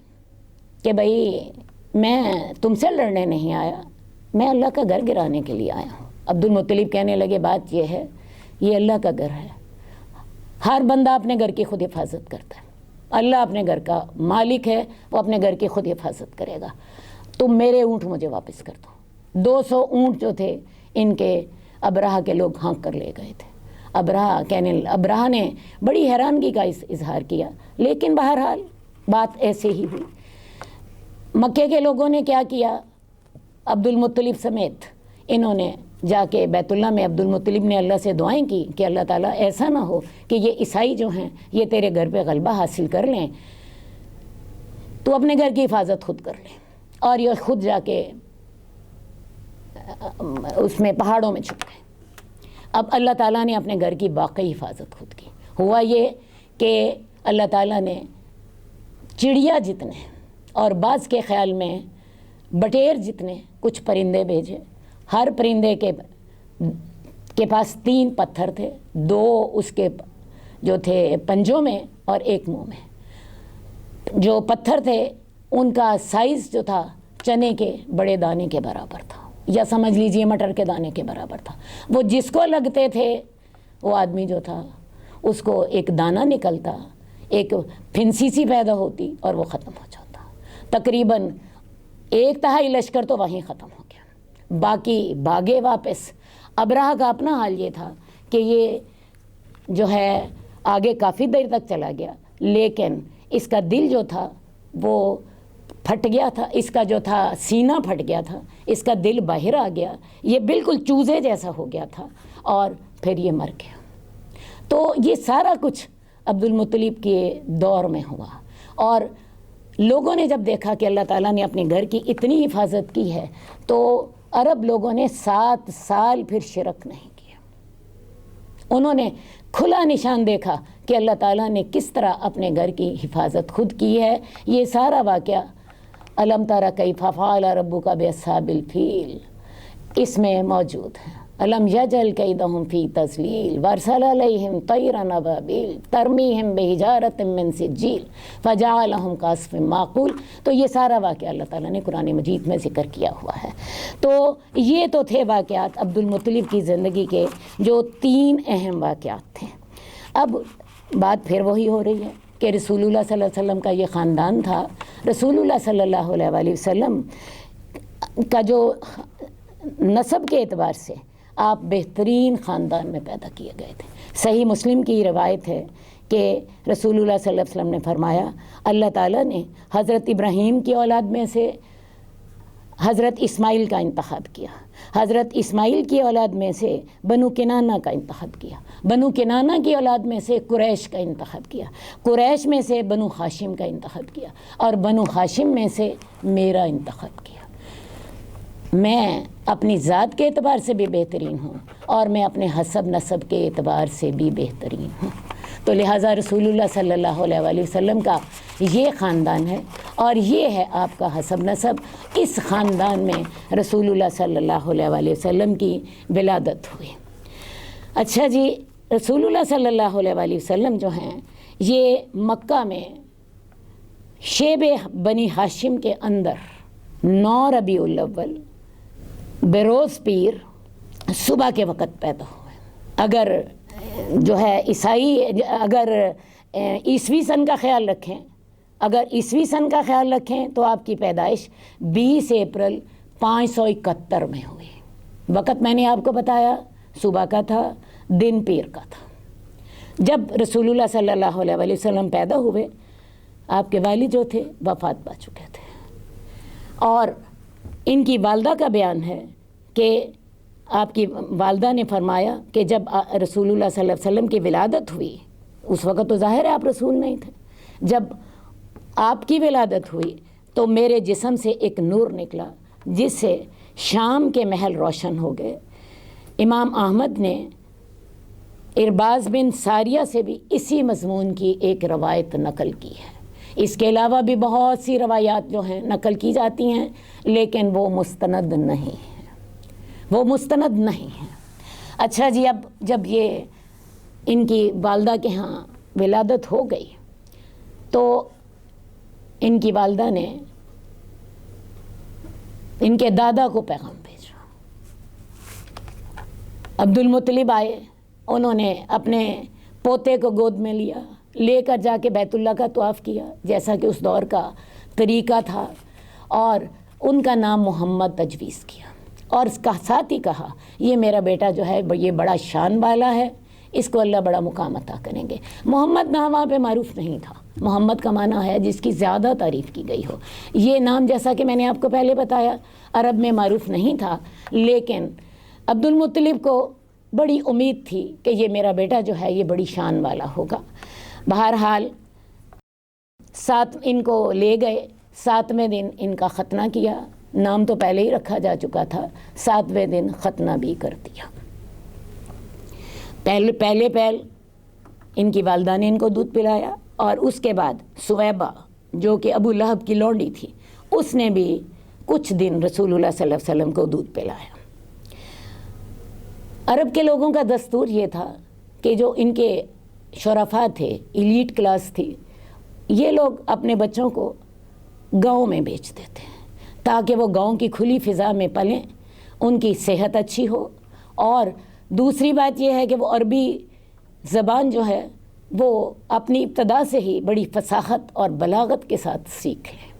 کہ بھائی میں تم سے لڑنے نہیں آیا، میں اللہ کا گھر گرانے کے لیے آیا ہوں۔ عبد المطلب کہنے لگے بات یہ ہے، یہ اللہ کا گھر ہے، ہر بندہ اپنے گھر کی خود حفاظت کرتا ہے، اللہ اپنے گھر کا مالک ہے، وہ اپنے گھر کی خود حفاظت کرے گا، تم میرے اونٹ مجھے واپس کر دو۔ 200 اونٹ جو تھے ان کے ابرہہ کے لوگ ہانک کر لے گئے تھے۔ ابرہہ نے بڑی حیرانگی کا اظہار کیا، لیکن بہرحال بات ایسے ہی ہوئی۔ مکے کے لوگوں نے کیا کیا، عبد المطلب سمیت انہوں نے جا کے بیت اللہ میں عبد المطلب نے اللہ سے دعائیں کی کہ اللہ تعالیٰ ایسا نہ ہو کہ یہ عیسائی جو ہیں یہ تیرے گھر پہ غلبہ حاصل کر لیں، تو اپنے گھر کی حفاظت خود کر لیں۔ اور یہ خود جا کے اس میں پہاڑوں میں چھپ گئے۔ اب اللہ تعالیٰ نے اپنے گھر کی باقی حفاظت خود کی۔ ہوا یہ کہ اللہ تعالیٰ نے چڑیا جتنے اور بعض کے خیال میں بٹیر جتنے کچھ پرندے بھیجے۔ ہر پرندے کے پاس 3 پتھر تھے، 2 اس کے جو تھے پنجوں میں اور 1 منہ میں۔ جو پتھر تھے ان کا سائز جو تھا چنے کے بڑے دانے کے برابر تھا، یا سمجھ لیجئے مٹر کے دانے کے برابر تھا۔ وہ جس کو لگتے تھے وہ آدمی جو تھا اس کو ایک دانہ نکلتا، ایک پھنسی سی پیدا ہوتی اور وہ ختم ہو جاتا۔ تقریباً 1/3 لشکر تو وہیں ختم ہو گیا، باقی بھاگے واپس۔ ابرہہ کا اپنا حال یہ تھا کہ یہ جو ہے آگے کافی دیر تک چلا گیا، لیکن اس کا دل جو تھا وہ پھٹ گیا تھا، اس کا جو تھا سینہ پھٹ گیا تھا، اس کا دل باہر آ گیا، یہ بالکل چوزے جیسا ہو گیا تھا اور پھر یہ مر گیا۔ تو یہ سارا کچھ عبد المطلب کے دور میں ہوا، اور لوگوں نے جب دیکھا کہ اللہ تعالیٰ نے اپنے گھر کی اتنی حفاظت کی ہے تو عرب لوگوں نے 7 سال پھر شرک نہیں کیا۔ انہوں نے کھلا نشان دیکھا کہ اللہ تعالیٰ نے کس طرح اپنے گھر کی حفاظت خود کی ہے۔ یہ سارا واقعہ الم تر کیف فعل ربک باصحاب الفیل اس میں موجود ہے۔ الم یجعل کیدہم فی تضلیل وارسل علیہم طیرا ابابیل ترمیہم بحجارۃ من سجیل فجعلہم کعصف معقول۔ تو یہ سارا واقعہ اللہ تعالیٰ نے قرآن مجید میں ذکر کیا ہوا ہے۔ تو یہ تو تھے واقعات عبد المطلب کی زندگی کے جو 3 اہم واقعات تھے۔ اب بات پھر وہی ہو رہی ہے کہ رسول اللہ صلی اللہ علیہ وسلم کا یہ خاندان تھا۔ رسول اللہ صلی اللہ علیہ وسلم کا جو نسب کے اعتبار سے آپ بہترین خاندان میں پیدا کیے گئے تھے۔ صحیح مسلم کی روایت ہے کہ رسول اللہ صلی اللہ علیہ وسلم نے فرمایا اللہ تعالیٰ نے حضرت ابراہیم کی اولاد میں سے حضرت اسماعیل کا انتخاب کیا، حضرت اسماعیل کی اولاد میں سے بنو کنانہ کا انتخاب کیا، بنو کنانہ کی اولاد میں سے قریش کا انتخاب کیا، قریش میں سے بنو ہاشم کا انتخاب کیا، اور بنو ہاشم میں سے میرا انتخاب کیا۔ میں اپنی ذات کے اعتبار سے بھی بہترین ہوں اور میں اپنے حسب نسب کے اعتبار سے بھی بہترین ہوں۔ تو لہٰذا رسول اللہ صلی اللہ علیہ وسلم کا یہ خاندان ہے اور یہ ہے آپ کا حسب نسب۔ اس خاندان میں رسول اللہ صلی اللہ علیہ وسلم کی ولادت ہوئی۔ اچھا جی، رسول اللہ صلی اللہ علیہ وسلم جو ہیں یہ مکہ میں شیب بنی ہاشم کے اندر 9 ربیع الاول بروز پیر صبح کے وقت پیدا ہوئے۔ اگر جو ہے عیسائی اگر عیسوی سن کا خیال رکھیں، اگر عیسوی سن کا خیال رکھیں تو آپ کی پیدائش 20 اپریل 571 میں ہوئی۔ وقت میں نے آپ کو بتایا صبح کا تھا، دن پیر کا تھا۔ جب رسول اللہ صلی اللہ علیہ وسلم پیدا ہوئے آپ کے والد جو تھے وفات پا چکے تھے، اور ان کی والدہ کا بیان ہے کہ آپ کی والدہ نے فرمایا کہ جب رسول اللہ صلی اللہ علیہ وسلم کی ولادت ہوئی، اس وقت تو ظاہر ہے آپ رسول نہیں تھے، جب آپ کی ولادت ہوئی تو میرے جسم سے ایک نور نکلا جس سے شام کے محل روشن ہو گئے۔ امام احمد نے ارباز بن ساریہ سے بھی اسی مضمون کی ایک روایت نقل کی ہے۔ اس کے علاوہ بھی بہت سی روایات جو ہیں نقل کی جاتی ہیں لیکن وہ مستند نہیں ہیں، وہ مستند نہیں ہیں۔ اچھا جی، اب جب یہ ان کی والدہ کے ہاں ولادت ہو گئی تو ان کی والدہ نے ان کے دادا کو پیغام بھیجا۔ عبد المطلب آئے، انہوں نے اپنے پوتے کو گود میں لے کر جا کے بیت اللہ کا طواف کیا جیسا کہ اس دور کا طریقہ تھا، اور ان کا نام محمد تجویز کیا، اور اس کا ساتھ ہی کہا یہ میرا بیٹا جو ہے یہ بڑا شان والا ہے، اس کو اللہ بڑا مقام عطا کریں گے۔ محمد نام وہاں پہ معروف نہیں تھا۔ محمد کا معنی ہے جس کی زیادہ تعریف کی گئی ہو۔ یہ نام جیسا کہ میں نے آپ کو پہلے بتایا عرب میں معروف نہیں تھا، لیکن عبد المطلب کو بڑی امید تھی کہ یہ میرا بیٹا جو ہے یہ بڑی شان والا ہوگا۔ بہرحال ساتھ ان کو لے گئے، 7ویں دن ان کا ختنہ کیا، نام تو پہلے ہی رکھا جا چکا تھا، 7ویں دن ختنہ بھی کر دیا۔ پہلے ان کی والدہ نے ان کو دودھ پلایا، اور اس کے بعد سویبہ جو کہ ابو لہب کی لونڈی تھی، اس نے بھی کچھ دن رسول اللہ صلی اللہ علیہ وسلم کو دودھ پلایا۔ عرب کے لوگوں کا دستور یہ تھا کہ جو ان کے شرفاء تھے، ایلیٹ کلاس تھی، یہ لوگ اپنے بچوں کو گاؤں میں بیچ دیتے ہیں تاکہ وہ گاؤں کی کھلی فضا میں پلیں، ان کی صحت اچھی ہو، اور دوسری بات یہ ہے کہ وہ عربی زبان جو ہے وہ اپنی ابتدا سے ہی بڑی فصاحت اور بلاغت کے ساتھ سیکھ لیں۔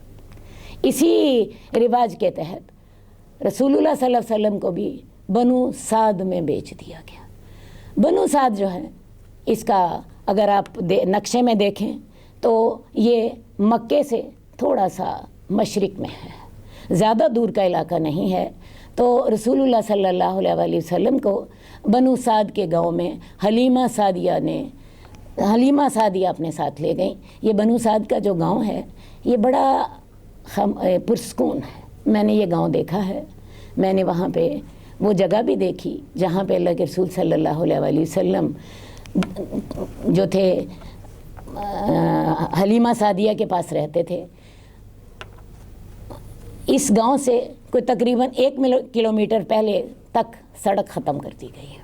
اسی رواج کے تحت رسول اللہ صلی اللہ علیہ وسلم کو بھی بنو سعد میں بیچ دیا گیا۔ بنو سعد جو ہے، اس کا اگر آپ نقشے میں دیکھیں تو یہ مکے سے تھوڑا سا مشرق میں ہے، زیادہ دور کا علاقہ نہیں ہے۔ تو رسول اللہ صلی اللہ علیہ وسلم کو بنو سعد کے گاؤں میں حلیمہ سعدیہ اپنے ساتھ لے گئیں۔ یہ بنو سعد کا جو گاؤں ہے یہ بڑا پرسکون ہے۔ میں نے یہ گاؤں دیکھا ہے، میں نے وہاں پہ وہ جگہ بھی دیکھی جہاں پہ اللہ کے رسول صلی اللہ علیہ وسلم جو تھے حلیمہ سعدیہ کے پاس رہتے تھے۔ اس گاؤں سے کوئی تقریباً 1 کلومیٹر پہلے تک سڑک ختم کر دی گئی ہے،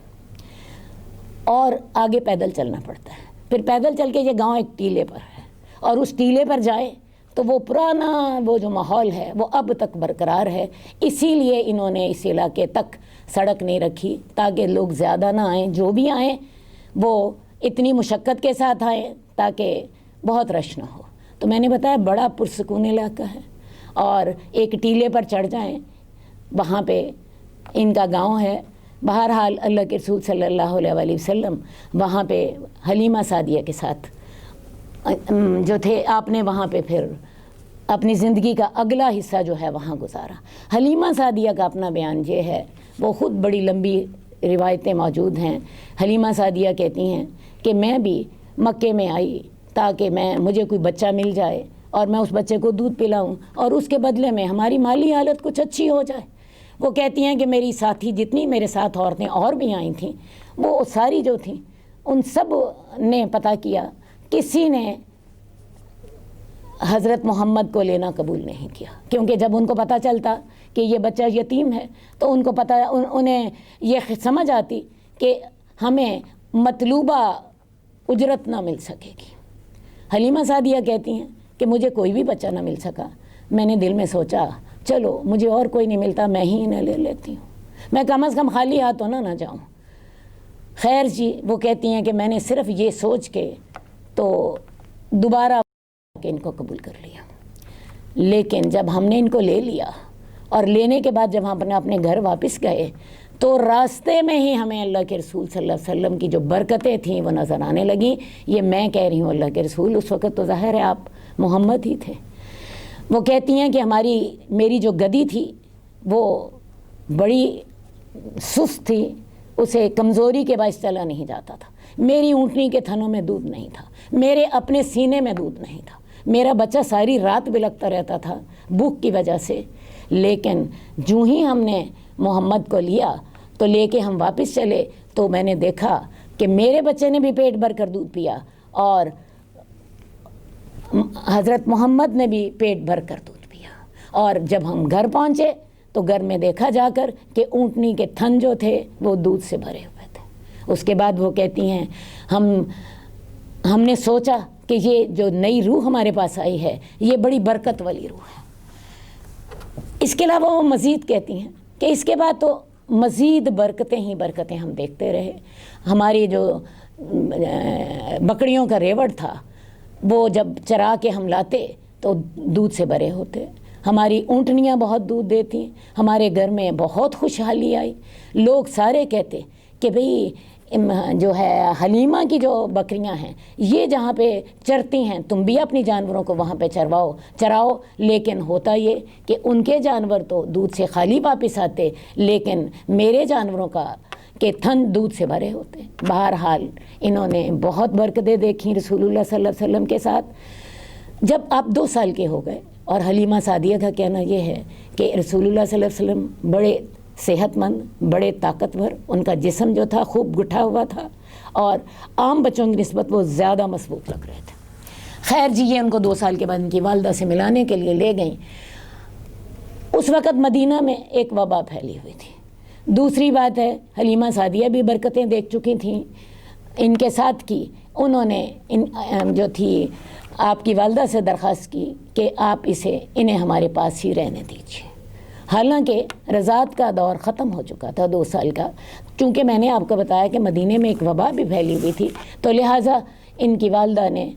اور آگے پیدل چلنا پڑتا ہے۔ پھر پیدل چل کے یہ گاؤں ایک ٹیلے پر ہے، اور اس ٹیلے پر جائیں تو وہ پرانا وہ جو ماحول ہے وہ اب تک برقرار ہے۔ اسی لیے انہوں نے اس علاقے تک سڑک نہیں رکھی تاکہ لوگ زیادہ نہ آئیں، جو بھی آئیں وہ اتنی مشقت کے ساتھ آئیں تاکہ بہت رش نہ ہو۔ تو میں نے بتایا بڑا پرسکون علاقہ ہے، اور ایک ٹیلے پر چڑھ جائیں، وہاں پہ ان کا گاؤں ہے۔ بہرحال اللہ کے رسول صلی اللہ علیہ وسلم وہاں پہ حلیمہ سعدیہ کے ساتھ جو تھے، آپ نے وہاں پہ پھر اپنی زندگی کا اگلا حصہ جو ہے وہاں گزارا۔ حلیمہ سعدیہ کا اپنا بیان یہ ہے، وہ خود بڑی لمبی روایتیں موجود ہیں۔ حلیمہ سعدیہ کہتی ہیں کہ میں بھی مکے میں آئی تاکہ مجھے کوئی بچہ مل جائے اور میں اس بچے کو دودھ پلاؤں، اور اس کے بدلے میں ہماری مالی حالت کچھ اچھی ہو جائے۔ وہ کہتی ہیں کہ میری ساتھی جتنی میرے ساتھ عورتیں اور بھی آئی تھیں، وہ ساری جو تھیں ان سب نے پتہ کیا، کسی نے حضرت محمد کو لینا قبول نہیں کیا، کیونکہ جب ان کو پتہ چلتا کہ یہ بچہ یتیم ہے تو ان کو پتہ انہیں یہ سمجھ آتی کہ ہمیں مطلوبہ اجرت نہ مل سکے گی۔ حلیمہ سعدیہ کہتی ہیں کہ مجھے کوئی بھی بچہ نہ مل سکا، میں نے دل میں سوچا چلو مجھے اور کوئی نہیں ملتا، میں ہی انہیں لے لیتی ہوں، میں کم از کم خالی ہاتھوں نہ جاؤں۔ خیر جی، وہ کہتی ہیں کہ میں نے صرف یہ سوچ کے تو دوبارہ کہ ان کو قبول کر لیا، لیکن جب ہم نے ان کو لے لیا اور لینے کے بعد جب ہم اپنے گھر واپس گئے تو راستے میں ہی ہمیں اللہ کے رسول صلی اللہ علیہ وسلم کی جو برکتیں تھیں وہ نظر آنے لگیں۔ یہ میں کہہ رہی ہوں اللہ کے رسول، اس وقت تو ظاہر ہے آپ محمد ہی تھے۔ وہ کہتی ہیں کہ میری جو گدی تھی وہ بڑی سست تھی، اسے کمزوری کے باعث چلا نہیں جاتا تھا، میری اونٹنی کے تھنوں میں دودھ نہیں تھا، میرے اپنے سینے میں دودھ نہیں تھا، میرا بچہ ساری رات بلکتا رہتا تھا بھوک کی وجہ سے۔ لیکن جو ہی ہم نے محمد کو لیا تو لے کے ہم واپس چلے تو میں نے دیکھا کہ میرے بچے نے بھی پیٹ بھر کر دودھ پیا، اور حضرت محمد نے بھی پیٹ بھر کر دودھ پیا۔ اور جب ہم گھر پہنچے تو گھر میں دیکھا جا کر کہ اونٹنی کے تھن جو تھے وہ دودھ سے بھرے ہوئے تھے۔ اس کے بعد وہ کہتی ہیں ہم نے سوچا کہ یہ جو نئی روح ہمارے پاس آئی ہے یہ بڑی برکت والی روح ہے۔ اس کے علاوہ وہ مزید کہتی ہیں کہ اس کے بعد تو مزید برکتیں ہی برکتیں ہم دیکھتے رہے۔ ہماری جو بکریوں کا ریوڑ تھا وہ جب چرا کے ہم لاتے تو دودھ سے بھرے ہوتے، ہماری اونٹنیاں بہت دودھ دیتی، ہمارے گھر میں بہت خوشحالی آئی۔ لوگ سارے کہتے کہ بھئی جو ہے حلیمہ کی جو بکریاں ہیں یہ جہاں پہ چرتی ہیں تم بھی اپنی جانوروں کو وہاں پہ چراؤ، لیکن ہوتا یہ کہ ان کے جانور تو دودھ سے خالی واپس آتے، لیکن میرے جانوروں کے تھن دودھ سے بھرے ہوتے۔ بہرحال انہوں نے بہت برکتیں دیکھیں رسول اللہ صلی اللہ علیہ وسلم کے ساتھ۔ جب آپ 2 سال کے ہو گئے، اور حلیمہ سعدیہ کا کہنا یہ ہے کہ رسول اللہ صلی اللہ علیہ وسلم بڑے صحت مند، بڑے طاقتور، ان کا جسم جو تھا خوب گٹھا ہوا تھا اور عام بچوں کی نسبت وہ زیادہ مضبوط لگ رہے تھے۔ خیر جی، یہ ان کو 2 سال کے بعد ان کی والدہ سے ملانے کے لیے لے گئیں۔ اس وقت مدینہ میں ایک وبا پھیلی ہوئی تھی۔ دوسری بات ہے حلیمہ سعدیہ بھی برکتیں دیکھ چکی تھیں ان کے ساتھ کی، انہوں نے جو تھی آپ کی والدہ سے درخواست کی کہ آپ انہیں ہمارے پاس ہی رہنے دیجیے۔ حالانکہ رضاعت کا دور ختم ہو چکا تھا 2 سال کا، چونکہ میں نے آپ کو بتایا کہ مدینے میں ایک وبا بھی پھیلی ہوئی تھی، تو لہٰذا ان کی والدہ نے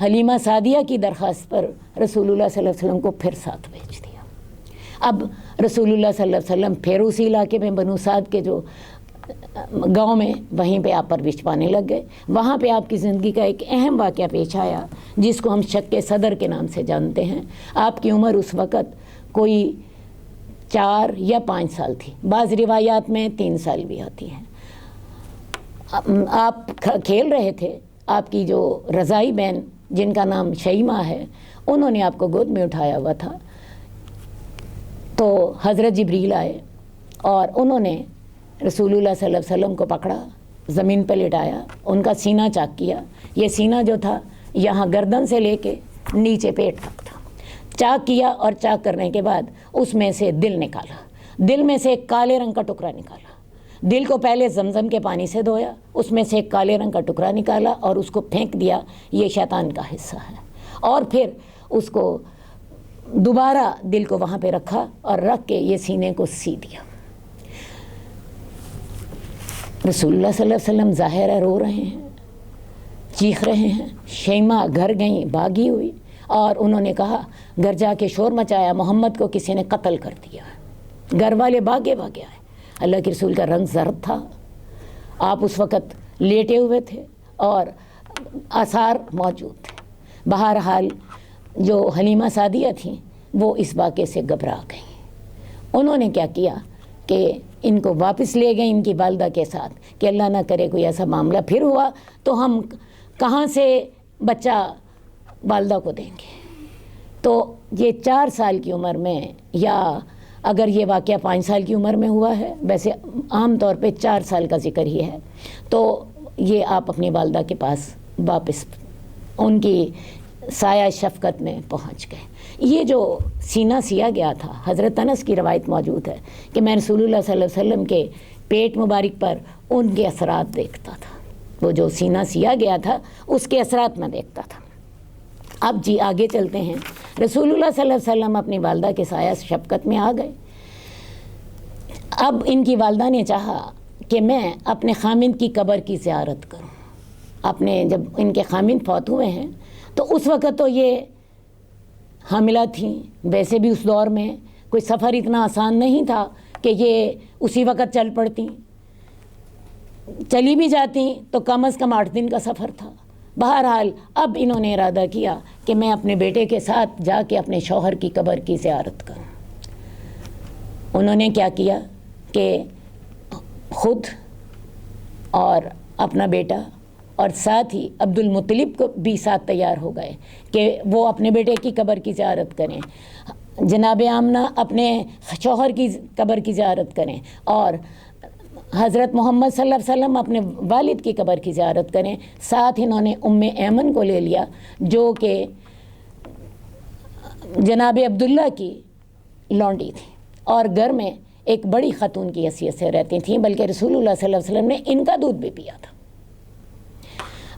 حلیمہ سعدیہ کی درخواست پر رسول اللہ صلی اللہ علیہ وسلم کو پھر ساتھ بھیج دیا۔ اب رسول اللہ صلی اللہ علیہ وسلم پھر اسی علاقے میں بنو سعد کے جو گاؤں میں وہیں پہ آپ پرورش پانے لگ گئے۔ وہاں پہ آپ کی زندگی کا ایک اہم واقعہ پیش آیا جس کو ہم شک صدر کے نام سے جانتے ہیں۔ آپ کی عمر اس وقت کوئی 4 یا 5 سال تھی، بعض روایات میں 3 سال بھی آتی ہیں۔ آپ کھیل رہے تھے، آپ کی جو رضائی بہن جن کا نام شیمہ ہے انہوں نے آپ کو گود میں اٹھایا ہوا تھا، تو حضرت جبریل آئے اور انہوں نے رسول اللہ صلی اللہ علیہ وسلم کو پکڑا، زمین پہ لٹایا، ان کا سینہ چاک کیا۔ یہ سینہ جو تھا یہاں گردن سے لے کے نیچے پیٹ تک تھا۔ چاک کیا اور چاک کرنے کے بعد اس میں سے دل نکالا، دل میں سے ایک کالے رنگ کا ٹکڑا نکالا۔ دل کو پہلے زمزم کے پانی سے دھویا، اس میں سے ایک کالے رنگ کا ٹکڑا نکالا اور اس کو پھینک دیا، یہ شیطان کا حصہ ہے۔ اور پھر اس کو دوبارہ دل کو وہاں پہ رکھا اور رکھ کے یہ سینے کو سی دیا۔ رسول اللہ صلی اللہ علیہ وسلم ظاہر ہے رو رہے ہیں، چیخ رہے ہیں۔ شیمہ گھر گئیں بھاگی ہوئی اور انہوں نے کہا، گھر جا کے شور مچایا، محمد کو کسی نے قتل کر دیا۔ گھر والے بھاگے آئے۔ اللہ کے رسول کا رنگ زرد تھا، آپ اس وقت لیٹے ہوئے تھے اور آثار موجود تھے۔ بہرحال جو حلیمہ سعدیہ تھیں وہ اس واقعے سے گھبرا گئیں۔ انہوں نے کیا کیا کہ ان کو واپس لے گئے ان کی والدہ کے ساتھ کہ اللہ نہ کرے کوئی ایسا معاملہ پھر ہوا تو ہم کہاں سے بچہ والدہ کو دیں گے۔ تو یہ 4 سال کی عمر میں، یا اگر یہ واقعہ 5 سال کی عمر میں ہوا ہے، ویسے عام طور پہ 4 سال کا ذکر ہی ہے، تو یہ آپ اپنی والدہ کے پاس واپس ان کی سایہ شفقت میں پہنچ گئے۔ یہ جو سینہ سیا گیا تھا، حضرت انس کی روایت موجود ہے کہ میں رسول اللہ صلی اللہ علیہ وسلم کے پیٹ مبارک پر ان کے اثرات دیکھتا تھا، وہ جو سینہ سیا گیا تھا اس کے اثرات میں دیکھتا تھا۔ اب جی آگے چلتے ہیں۔ رسول اللہ صلی اللہ علیہ وسلم اپنی والدہ کے سایہ شفقت میں آ گئے۔ اب ان کی والدہ نے چاہا کہ میں اپنے خامند کی قبر کی زیارت کروں۔ جب ان کے خامند فوت ہوئے ہیں تو اس وقت تو یہ حاملہ تھیں، ویسے بھی اس دور میں کوئی سفر اتنا آسان نہیں تھا کہ یہ اسی وقت چل پڑتی، چلی بھی جاتی تو کم از کم 8 دن کا سفر تھا۔ بہرحال اب انہوں نے ارادہ کیا کہ میں اپنے بیٹے کے ساتھ جا کے اپنے شوہر کی قبر کی زیارت کروں۔ انہوں نے کیا کیا کہ خود اور اپنا بیٹا اور ساتھ ہی عبد المطلب کو بھی ساتھ تیار ہو گئے کہ وہ اپنے بیٹے کی قبر کی زیارت کریں، جناب آمنہ اپنے شوہر کی قبر کی زیارت کریں، اور حضرت محمد صلی اللہ علیہ وسلم اپنے والد کی قبر کی زیارت کریں۔ ساتھ انہوں نے ام ایمن کو لے لیا جو کہ جناب عبداللہ کی لونڈی تھی، اور گھر میں ایک بڑی خاتون کی حیثیت سے رہتی تھیں، بلکہ رسول اللہ صلی اللہ علیہ وسلم نے ان کا دودھ بھی پیا تھا۔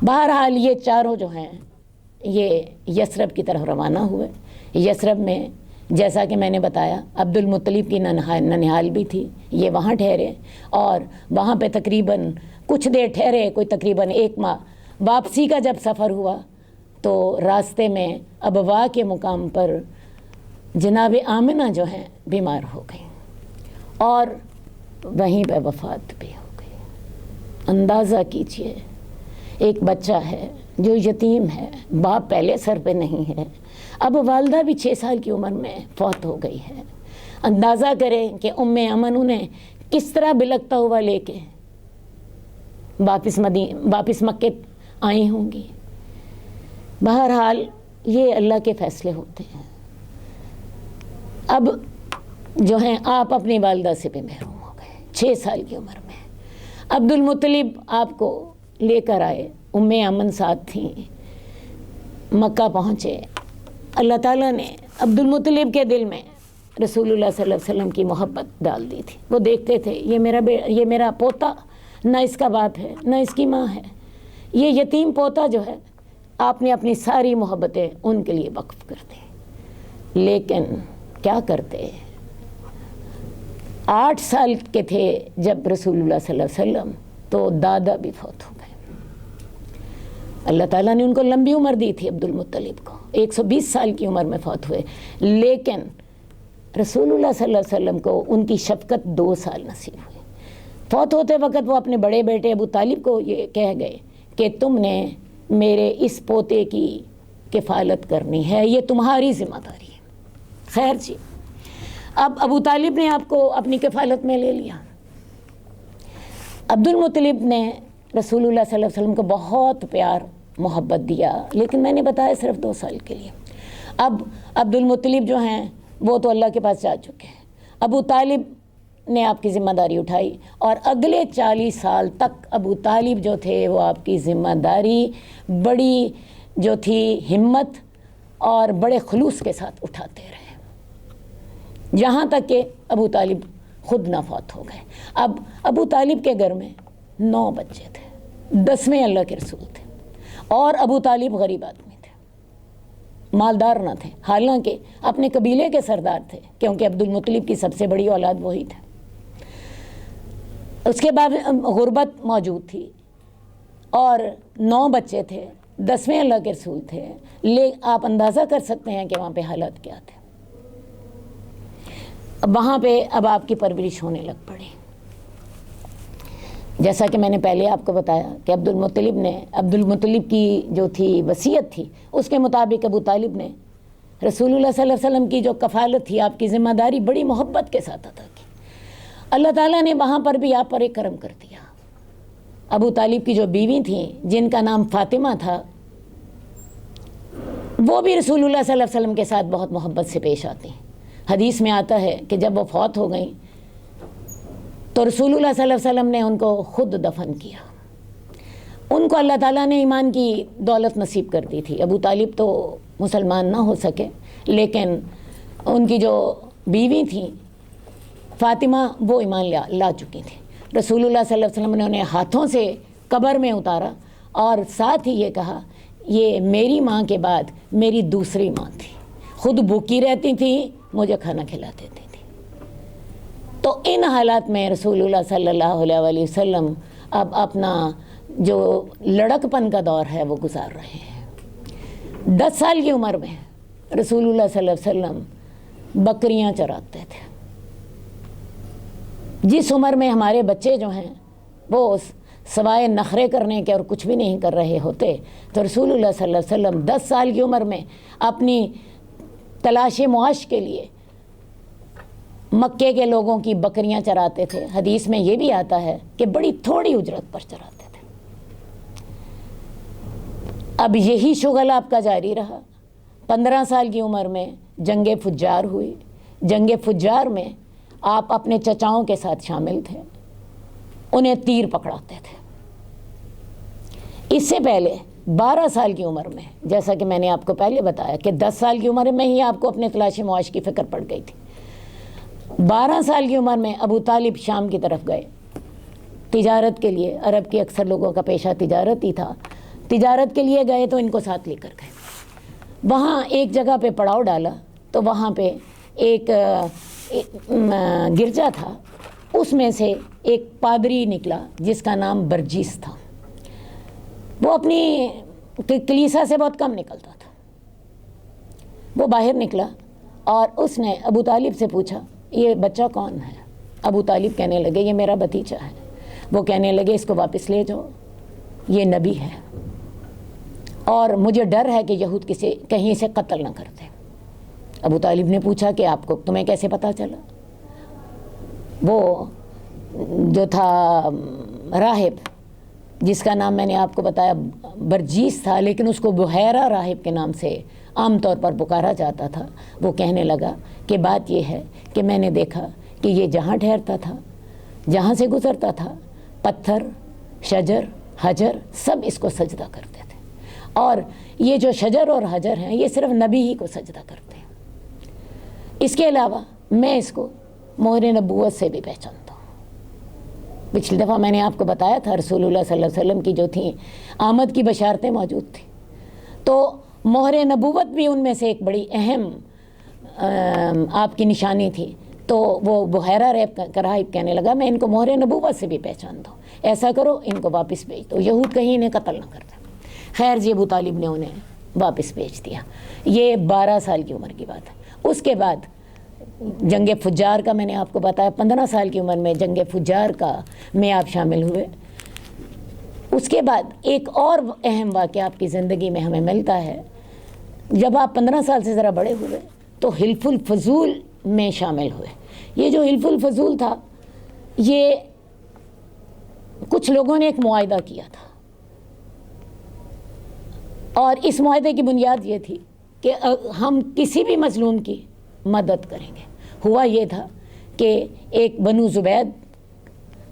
بہرحال یہ چاروں جو ہیں یہ یثرب کی طرف روانہ ہوئے۔ یثرب میں جیسا کہ میں نے بتایا عبد المطلب کی ننہال بھی تھی، یہ وہاں ٹھہرے اور وہاں پہ تقریباً کچھ دیر ٹھہرے، کوئی تقریباً 1 ماہ۔ واپسی کا جب سفر ہوا تو راستے میں ابوا کے مقام پر جناب آمنہ جو ہیں بیمار ہو گئیں اور وہیں پہ وفات بھی ہو گئی۔ اندازہ کیجئے ایک بچہ ہے جو یتیم ہے، باپ پہلے سر پہ نہیں ہے، اب والدہ بھی 6 سال کی عمر میں فوت ہو گئی ہے۔ اندازہ کریں کہ ایمن انہیں کس طرح بلکتا ہوا لے کے واپس مکے آئی ہوں گی۔ بہرحال یہ اللہ کے فیصلے ہوتے ہیں۔ اب جو ہیں آپ اپنی والدہ سے بھی محروم ہو گئے 6 سال کی عمر میں۔ عبد المطلب آپ کو لے کر آئے، ایمن ساتھ تھیں، مکہ پہنچے۔ اللہ تعالیٰ نے عبد المطلب کے دل میں رسول اللہ صلی اللہ علیہ وسلم کی محبت ڈال دی تھی۔ وہ دیکھتے تھے یہ میرا پوتا، نہ اس کا باپ ہے نہ اس کی ماں ہے، یہ یتیم پوتا جو ہے آپ نے اپنی ساری محبتیں ان کے لیے وقف کر دی۔ لیکن کیا کرتے، 8 سال کے تھے جب رسول اللہ صلی اللہ علیہ وسلم تو دادا بھی فوت ہو گئے۔ اللہ تعالیٰ نے ان کو لمبی عمر دی تھی، عبد المطلب کو 120 سال کی عمر میں فوت ہوئے، لیکن رسول اللہ صلی اللہ علیہ وسلم کو ان کی شفقت 2 سال نصیب ہوئی۔ فوت ہوتے وقت وہ اپنے بڑے بیٹے ابو طالب کو یہ کہہ گئے کہ تم نے میرے اس پوتے کی کفالت کرنی ہے، یہ تمہاری ذمہ داری ہے۔ خیر جی، اب ابو طالب نے آپ کو اپنی کفالت میں لے لیا۔ عبد المطلب نے رسول اللہ صلی اللہ علیہ وسلم کو بہت پیار محبت دیا، لیکن میں نے بتایا صرف 2 سال کے لیے۔ اب عبد المطلب جو ہیں وہ تو اللہ کے پاس جا چکے ہیں، ابو طالب نے آپ کی ذمہ داری اٹھائی اور اگلے 40 سال تک ابو طالب جو تھے وہ آپ کی ذمہ داری بڑی جو تھی ہمت اور بڑے خلوص کے ساتھ اٹھاتے رہے، جہاں تک کہ ابو طالب خود نہ فوت ہو گئے۔ اب ابو طالب کے گھر میں 9 بچے تھے، 10ویں اللہ کے رسول تھے، اور ابو طالب غریب آدمی تھے، مالدار نہ تھے، حالانکہ اپنے قبیلے کے سردار تھے، کیونکہ عبد المطلب کی سب سے بڑی اولاد وہی تھے۔ اس کے بعد غربت موجود تھی اور 9 بچے تھے، 10ویں اللہ کے رسول تھے، آپ اندازہ کر سکتے ہیں کہ وہاں پہ حالات کیا تھے۔ وہاں پہ اب آپ کی پرورش ہونے لگ پڑی۔ جیسا کہ میں نے پہلے آپ کو بتایا کہ عبد المطلب کی جو تھی وصیت تھی، اس کے مطابق ابو طالب نے رسول اللہ صلی اللہ علیہ وسلم کی جو کفالت تھی، آپ کی ذمہ داری بڑی محبت کے ساتھ ادا کی۔ اللہ تعالیٰ نے وہاں پر بھی آپ پر ایک کرم کر دیا۔ ابو طالب کی جو بیوی تھیں جن کا نام فاطمہ تھا، وہ بھی رسول اللہ صلی اللہ علیہ وسلم کے ساتھ بہت محبت سے پیش آتی ہیں۔ حدیث میں آتا ہے کہ جب وہ فوت ہو گئیں تو رسول اللہ صلی اللہ علیہ وسلم نے ان کو خود دفن کیا۔ ان کو اللہ تعالیٰ نے ایمان کی دولت نصیب کر دی تھی۔ ابو طالب تو مسلمان نہ ہو سکے، لیکن ان کی جو بیوی تھیں فاطمہ وہ ایمان لا چکی تھی۔ رسول اللہ صلی اللہ علیہ وسلم نے انہیں ہاتھوں سے قبر میں اتارا اور ساتھ ہی یہ کہا، یہ میری ماں کے بعد میری دوسری ماں تھی، خود بھوکی رہتی تھیں، مجھے کھانا کھلا دیتی تھی۔ تو ان حالات میں رسول اللہ صلی اللہ علیہ وآلہ وسلم اب اپنا جو لڑک پن کا دور ہے وہ گزار رہے ہیں۔ 10 سال کی عمر میں رسول اللہ صلی اللہ علیہ وسلم بکریاں چراتے تھے۔ جس عمر میں ہمارے بچے جو ہیں وہ سوائے نخرے کرنے کے اور کچھ بھی نہیں کر رہے ہوتے، تو رسول اللہ صلی اللہ علیہ وسلم 10 سال کی عمر میں اپنی تلاش معاش کے لیے مکے کے لوگوں کی بکریاں چراتے تھے۔ حدیث میں یہ بھی آتا ہے کہ بڑی تھوڑی اجرت پر چراتے تھے۔ اب یہی شغل آپ کا جاری رہا۔ 15 سال کی عمر میں جنگ فجار ہوئی۔ جنگ فجار میں آپ اپنے چچاؤں کے ساتھ شامل تھے، انہیں تیر پکڑاتے تھے۔ اس سے پہلے 12 سال کی عمر میں، جیسا کہ میں نے آپ کو پہلے بتایا کہ 10 سال کی عمر میں ہی آپ کو اپنے تلاش معاش کی فکر پڑ گئی تھی، 12 سال کی عمر میں ابو طالب شام کی طرف گئے تجارت کے لیے. عرب کے اکثر لوگوں کا پیشہ تجارت ہی تھا. تجارت کے لیے گئے تو ان کو ساتھ لے کر گئے. وہاں ایک جگہ پہ پڑاؤ ڈالا تو وہاں پہ ایک گرجا تھا. اس میں سے ایک پادری نکلا جس کا نام برجیس تھا. وہ اپنی کلیسا سے بہت کم نکلتا تھا. وہ باہر نکلا اور اس نے ابو طالب سے پوچھا یہ بچہ کون ہے؟ ابو طالب کہنے لگے یہ میرا بھتیجا ہے. وہ کہنے لگے اس کو واپس لے جاؤ، یہ نبی ہے اور مجھے ڈر ہے کہ یہود کہیں سے قتل نہ کرتے. ابو طالب نے پوچھا کہ تمہیں کیسے پتہ چلا؟ وہ جو تھا راہب جس کا نام میں نے آپ کو بتایا برجیس تھا، لیکن اس کو بحیرہ راہب کے نام سے عام طور پر پکارا جاتا تھا. وہ کہنے لگا کہ بات یہ ہے کہ میں نے دیکھا کہ یہ جہاں ٹھہرتا تھا، جہاں سے گزرتا تھا، پتھر، شجر، حجر سب اس کو سجدہ کرتے تھے. اور یہ جو شجر اور حجر ہیں یہ صرف نبی ہی کو سجدہ کرتے ہیں. اس کے علاوہ میں اس کو مہر نبوت سے بھی پہچانتا ہوں. پچھلی دفعہ میں نے آپ کو بتایا تھا رسول اللہ صلی اللہ علیہ وسلم کی جو تھیں آمد کی بشارتیں موجود تھیں، تو مہر نبوت بھی ان میں سے ایک بڑی اہم آپ کی نشانی تھی. تو وہ بحیرہ راہب کہنے لگا میں ان کو مہر نبوت سے بھی پہچانتا ہوں، ایسا کرو ان کو واپس بھیج دو، یہود کہیں انہیں قتل نہ کرتے. خیر جی ابو طالب نے انہیں واپس بھیج دیا. یہ 12 سال کی عمر کی بات ہے. اس کے بعد جنگ فجار کا میں نے آپ کو بتایا 15 سال کی عمر میں جنگ فجار کا میں آپ شامل ہوئے. اس کے بعد ایک اور اہم واقعہ آپ کی زندگی میں ہمیں ملتا ہے. جب آپ 15 سال سے ذرا بڑے ہوئے تو حلف الفضول میں شامل ہوئے. یہ جو حلف الفضول تھا یہ کچھ لوگوں نے ایک معاہدہ کیا تھا اور اس معاہدے کی بنیاد یہ تھی کہ ہم کسی بھی مظلوم کی مدد کریں گے. ہوا یہ تھا کہ ایک بنو زبید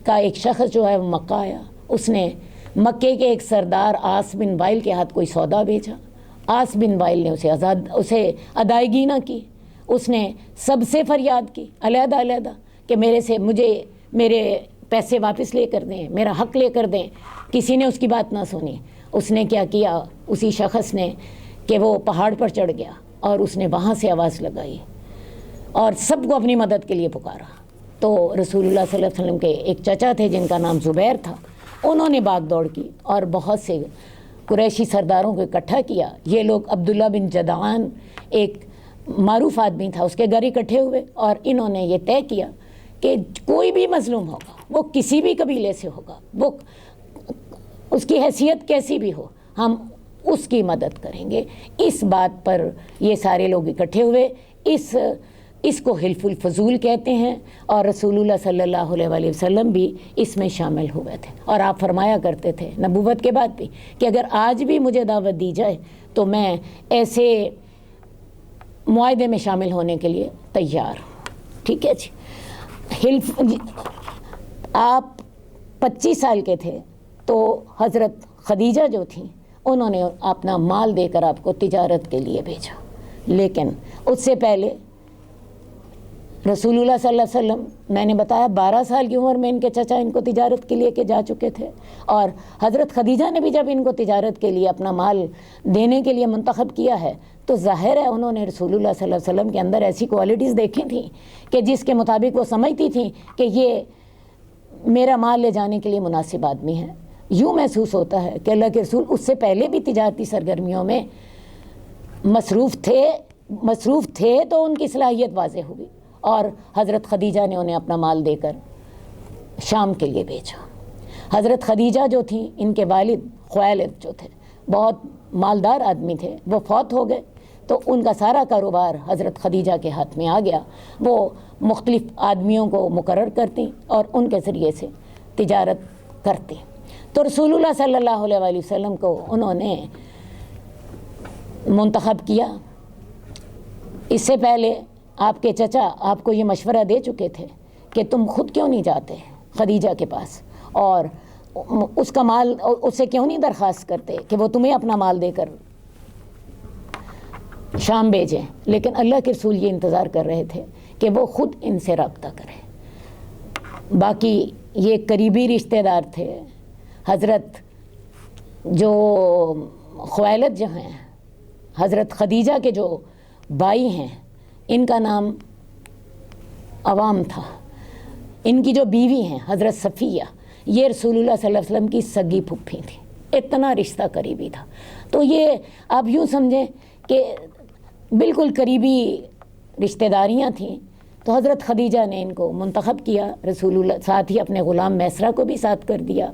کا ایک شخص جو ہے وہ مکہ آیا. اس نے مکے کے ایک سردار آس بن وائل کے ہاتھ کوئی سودا بھیجا. آس بن وائل نے اسے ادائیگی نہ کی. اس نے سب سے فریاد کی علیحدہ علیحدہ کہ مجھے میرے پیسے واپس لے کر دیں، میرا حق لے کر دیں. کسی نے اس کی بات نہ سنی. اس نے کیا کیا اسی شخص نے کہ وہ پہاڑ پر چڑھ گیا اور اس نے وہاں سے آواز لگائی اور سب کو اپنی مدد کے لیے پکارا. تو رسول اللہ صلی اللہ علیہ وسلم کے ایک چچا تھے جن کا نام زبیر تھا. انہوں نے بھاگ دوڑ کی اور بہت سے قریشی سرداروں کو اکٹھا کیا. یہ لوگ عبداللہ بن جدعان ایک معروف آدمی تھا، اس کے گھر اکٹھے ہوئے اور انہوں نے یہ طے کیا کہ کوئی بھی مظلوم ہوگا، وہ کسی بھی قبیلے سے ہوگا، وہ اس کی حیثیت کیسی بھی ہو، ہم اس کی مدد کریں گے. اس بات پر یہ سارے لوگ اکٹھے ہوئے. اس کو حلف الفضول کہتے ہیں اور رسول اللہ صلی اللہ علیہ وسلم بھی اس میں شامل ہوئے تھے. اور آپ فرمایا کرتے تھے نبوت کے بعد بھی کہ اگر آج بھی مجھے دعوت دی جائے تو میں ایسے معاہدے میں شامل ہونے کے لیے تیار ہوں. ٹھیک ہے جی. آپ 25 سال کے تھے تو حضرت خدیجہ جو تھیں انہوں نے اپنا مال دے کر آپ کو تجارت کے لیے بھیجا. لیکن اس سے پہلے رسول اللہ صلی اللہ علیہ وسلم میں نے بتایا 12 سال کی عمر میں ان کے چچا ان کو تجارت کے لیے کہ جا چکے تھے. اور حضرت خدیجہ نے بھی جب ان کو تجارت کے لیے اپنا مال دینے کے لیے منتخب کیا ہے تو ظاہر ہے انہوں نے رسول اللہ صلی اللہ علیہ وسلم کے اندر ایسی کوالٹیز دیکھی تھیں کہ جس کے مطابق وہ سمجھتی تھیں کہ یہ میرا مال لے جانے کے لیے مناسب آدمی ہے. یوں محسوس ہوتا ہے کہ اللہ کے رسول اس سے پہلے بھی تجارتی سرگرمیوں میں مصروف تھے تو ان کی صلاحیت واضح ہوئی اور حضرت خدیجہ نے انہیں اپنا مال دے کر شام کے لیے بھیجا. حضرت خدیجہ جو تھیں ان کے والد خویلد جو تھے بہت مالدار آدمی تھے، وہ فوت ہو گئے تو ان کا سارا کاروبار حضرت خدیجہ کے ہاتھ میں آ گیا. وہ مختلف آدمیوں کو مقرر کرتی اور ان کے ذریعے سے تجارت کرتی. تو رسول اللہ صلی اللہ علیہ وسلم کو انہوں نے منتخب کیا. اس سے پہلے آپ کے چچا آپ کو یہ مشورہ دے چکے تھے کہ تم خود کیوں نہیں جاتے خدیجہ کے پاس اور اس کا مال اس سے کیوں نہیں درخواست کرتے کہ وہ تمہیں اپنا مال دے کر شام بھیجیں. لیکن اللہ کے رسول یہ انتظار کر رہے تھے کہ وہ خود ان سے رابطہ کریں۔ باقی یہ قریبی رشتہ دار تھے۔ حضرت جو خویلد جو ہیں، حضرت خدیجہ کے جو بھائی ہیں، ان کا نام عوام تھا۔ ان کی جو بیوی ہیں حضرت صفیہ، یہ رسول اللہ صلی اللہ علیہ وسلم کی سگی پھپھی تھی، اتنا رشتہ قریبی تھا۔ تو یہ آپ یوں سمجھیں کہ بالکل قریبی رشتہ داریاں تھیں۔ تو حضرت خدیجہ نے ان کو منتخب کیا، رسول اللہ ساتھ ہی اپنے غلام میسرہ کو بھی ساتھ کر دیا۔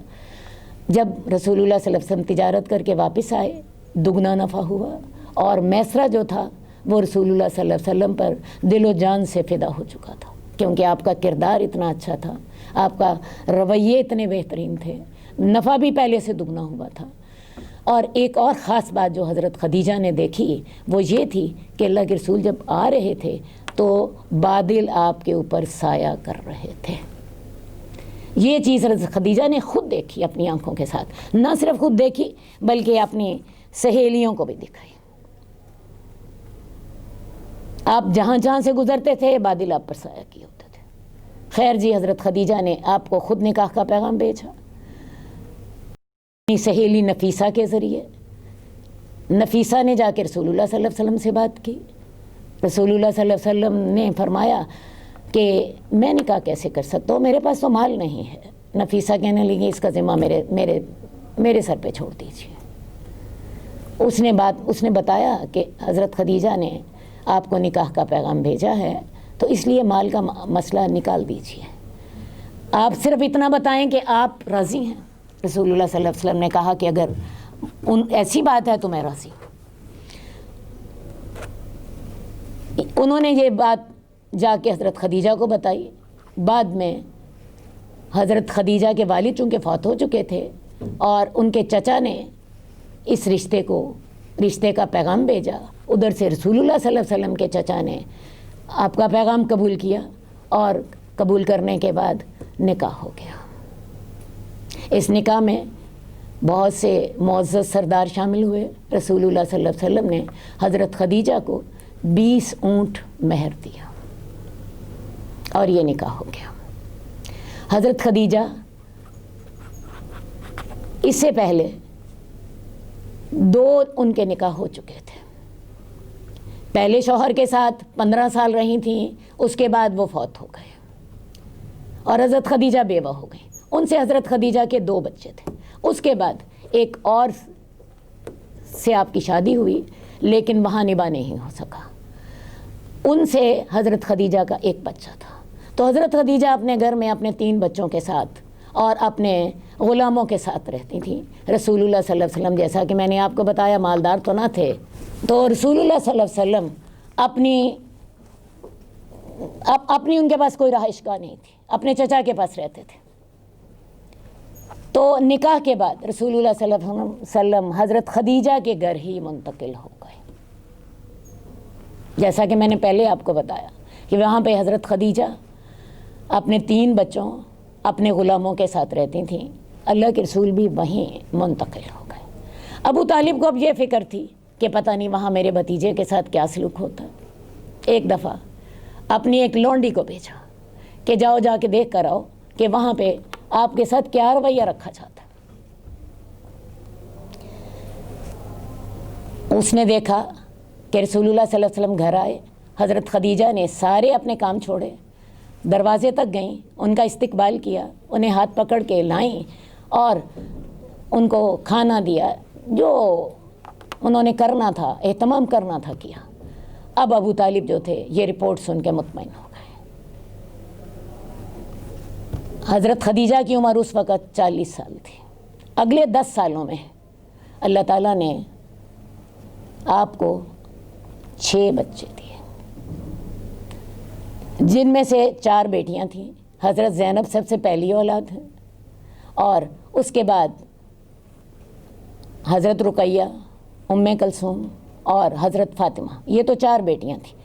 جب رسول اللہ صلی اللہ علیہ وسلم تجارت کر کے واپس آئے، دگنا نفع ہوا، اور میسرہ جو تھا وہ رسول اللہ صلی اللہ علیہ وسلم پر دل و جان سے فدا ہو چکا تھا، کیونکہ آپ کا کردار اتنا اچھا تھا، آپ کا رویے اتنے بہترین تھے، نفع بھی پہلے سے دگنا ہوا تھا۔ اور ایک اور خاص بات جو حضرت خدیجہ نے دیکھی وہ یہ تھی کہ اللہ کے رسول جب آ رہے تھے تو بادل آپ کے اوپر سایہ کر رہے تھے۔ یہ چیز حضرت خدیجہ نے خود دیکھی اپنی آنکھوں کے ساتھ، نہ صرف خود دیکھی بلکہ اپنی سہیلیوں کو بھی دکھائی۔ آپ جہاں جہاں سے گزرتے تھے بادل آپ پر سایہ کیے ہوتے تھے۔ خیر جی، حضرت خدیجہ نے آپ کو خود نکاح کا پیغام بھیجا اپنی سہیلی نفیسہ کے ذریعے۔ نفیسہ نے جا کے رسول اللہ صلی اللہ علیہ وسلم سے بات کی۔ رسول اللہ صلی اللہ علیہ وسلم نے فرمایا کہ میں نکاح کیسے کر سکتا ہوں، میرے پاس تو مال نہیں ہے۔ نفیسہ کہنے لگی اس کا ذمہ میرے سر پہ چھوڑ دیجیے۔ اس نے بتایا کہ حضرت خدیجہ نے آپ کو نکاح کا پیغام بھیجا ہے، تو اس لیے مال کا مسئلہ نکال دیجیے، آپ صرف اتنا بتائیں کہ آپ راضی ہیں۔ رسول اللہ صلی اللہ علیہ وسلم نے کہا کہ اگر ایسی بات ہے تو میں راضی ہوں۔ انہوں نے یہ بات جا کے حضرت خدیجہ کو بتائی۔ بعد میں حضرت خدیجہ کے والد چونکہ فوت ہو چکے تھے اور ان کے چچا نے اس رشتے کا پیغام بھیجا، ادھر سے رسول اللہ صلی اللہ علیہ وسلم کے چچا نے آپ کا پیغام قبول کیا، اور قبول کرنے کے بعد نکاح ہو گیا۔ اس نکاح میں بہت سے معزز سردار شامل ہوئے۔ رسول اللہ صلی اللہ علیہ وسلم نے حضرت خدیجہ کو 20 اونٹ مہر دیا اور یہ نکاح ہو گیا۔ حضرت خدیجہ اس سے پہلے 2 ان کے نکاح ہو چکے تھے۔ پہلے شوہر کے ساتھ 15 سال رہی تھیں، اس کے بعد وہ فوت ہو گئے اور حضرت خدیجہ بیوہ ہو گئی۔ ان سے حضرت خدیجہ کے 2 بچے تھے۔ اس کے بعد ایک اور سے آپ کی شادی ہوئی، لیکن وہاں نباہ نہیں ہو سکا۔ ان سے حضرت خدیجہ کا ایک بچہ تھا۔ تو حضرت خدیجہ اپنے گھر میں اپنے 3 بچوں کے ساتھ اور اپنے غلاموں کے ساتھ رہتی تھیں۔ رسول اللہ صلی اللہ علیہ وسلم، جیسا کہ میں نے آپ کو بتایا، مالدار تو نہ تھے، تو رسول اللہ صلی اللہ علیہ وسلم اپنی ان کے پاس کوئی رہائش گاہ نہیں تھی، اپنے چچا کے پاس رہتے تھے۔ تو نکاح کے بعد رسول اللہ صلی اللہ علیہ وسلم حضرت خدیجہ کے گھر ہی منتقل ہو گئے۔ جیسا کہ میں نے پہلے آپ کو بتایا کہ وہاں پہ حضرت خدیجہ اپنے 3 بچوں، اپنے غلاموں کے ساتھ رہتی تھیں۔ اللہ کے رسول بھی وہیں منتقل ہو گئے۔ ابو طالب کو اب یہ فکر تھی کہ پتہ نہیں وہاں میرے بھتیجے کے ساتھ کیا سلوک ہوتا۔ ایک دفعہ اپنی ایک لونڈی کو بھیجا کہ جاؤ جا کے دیکھ کر آؤ کہ وہاں پہ آپ کے ساتھ کیا رویہ رکھا جاتا ہے۔ اس نے دیکھا کہ رسول اللہ صلی اللہ علیہ وسلم گھر آئے۔ حضرت خدیجہ نے سارے اپنے کام چھوڑے، دروازے تک گئیں، ان کا استقبال کیا، انہیں ہاتھ پکڑ کے لائیں اور ان کو کھانا دیا، جو انہوں نے کرنا تھا، اہتمام کرنا تھا، کیا۔ اب ابو طالب جو تھے یہ رپورٹ سن کے مطمئن ہو گئے۔ حضرت خدیجہ کی عمر اس وقت 40 سال تھی۔ اگلے 10 سالوں میں اللہ تعالیٰ نے آپ کو 6 بچے دیے، جن میں سے 4 بیٹیاں تھیں۔ حضرت زینب سب سے پہلی اولاد ہے، اور اس کے بعد حضرت رقیہ، ام کلثوم اور حضرت فاطمہ، یہ تو 4 بیٹیاں تھیں۔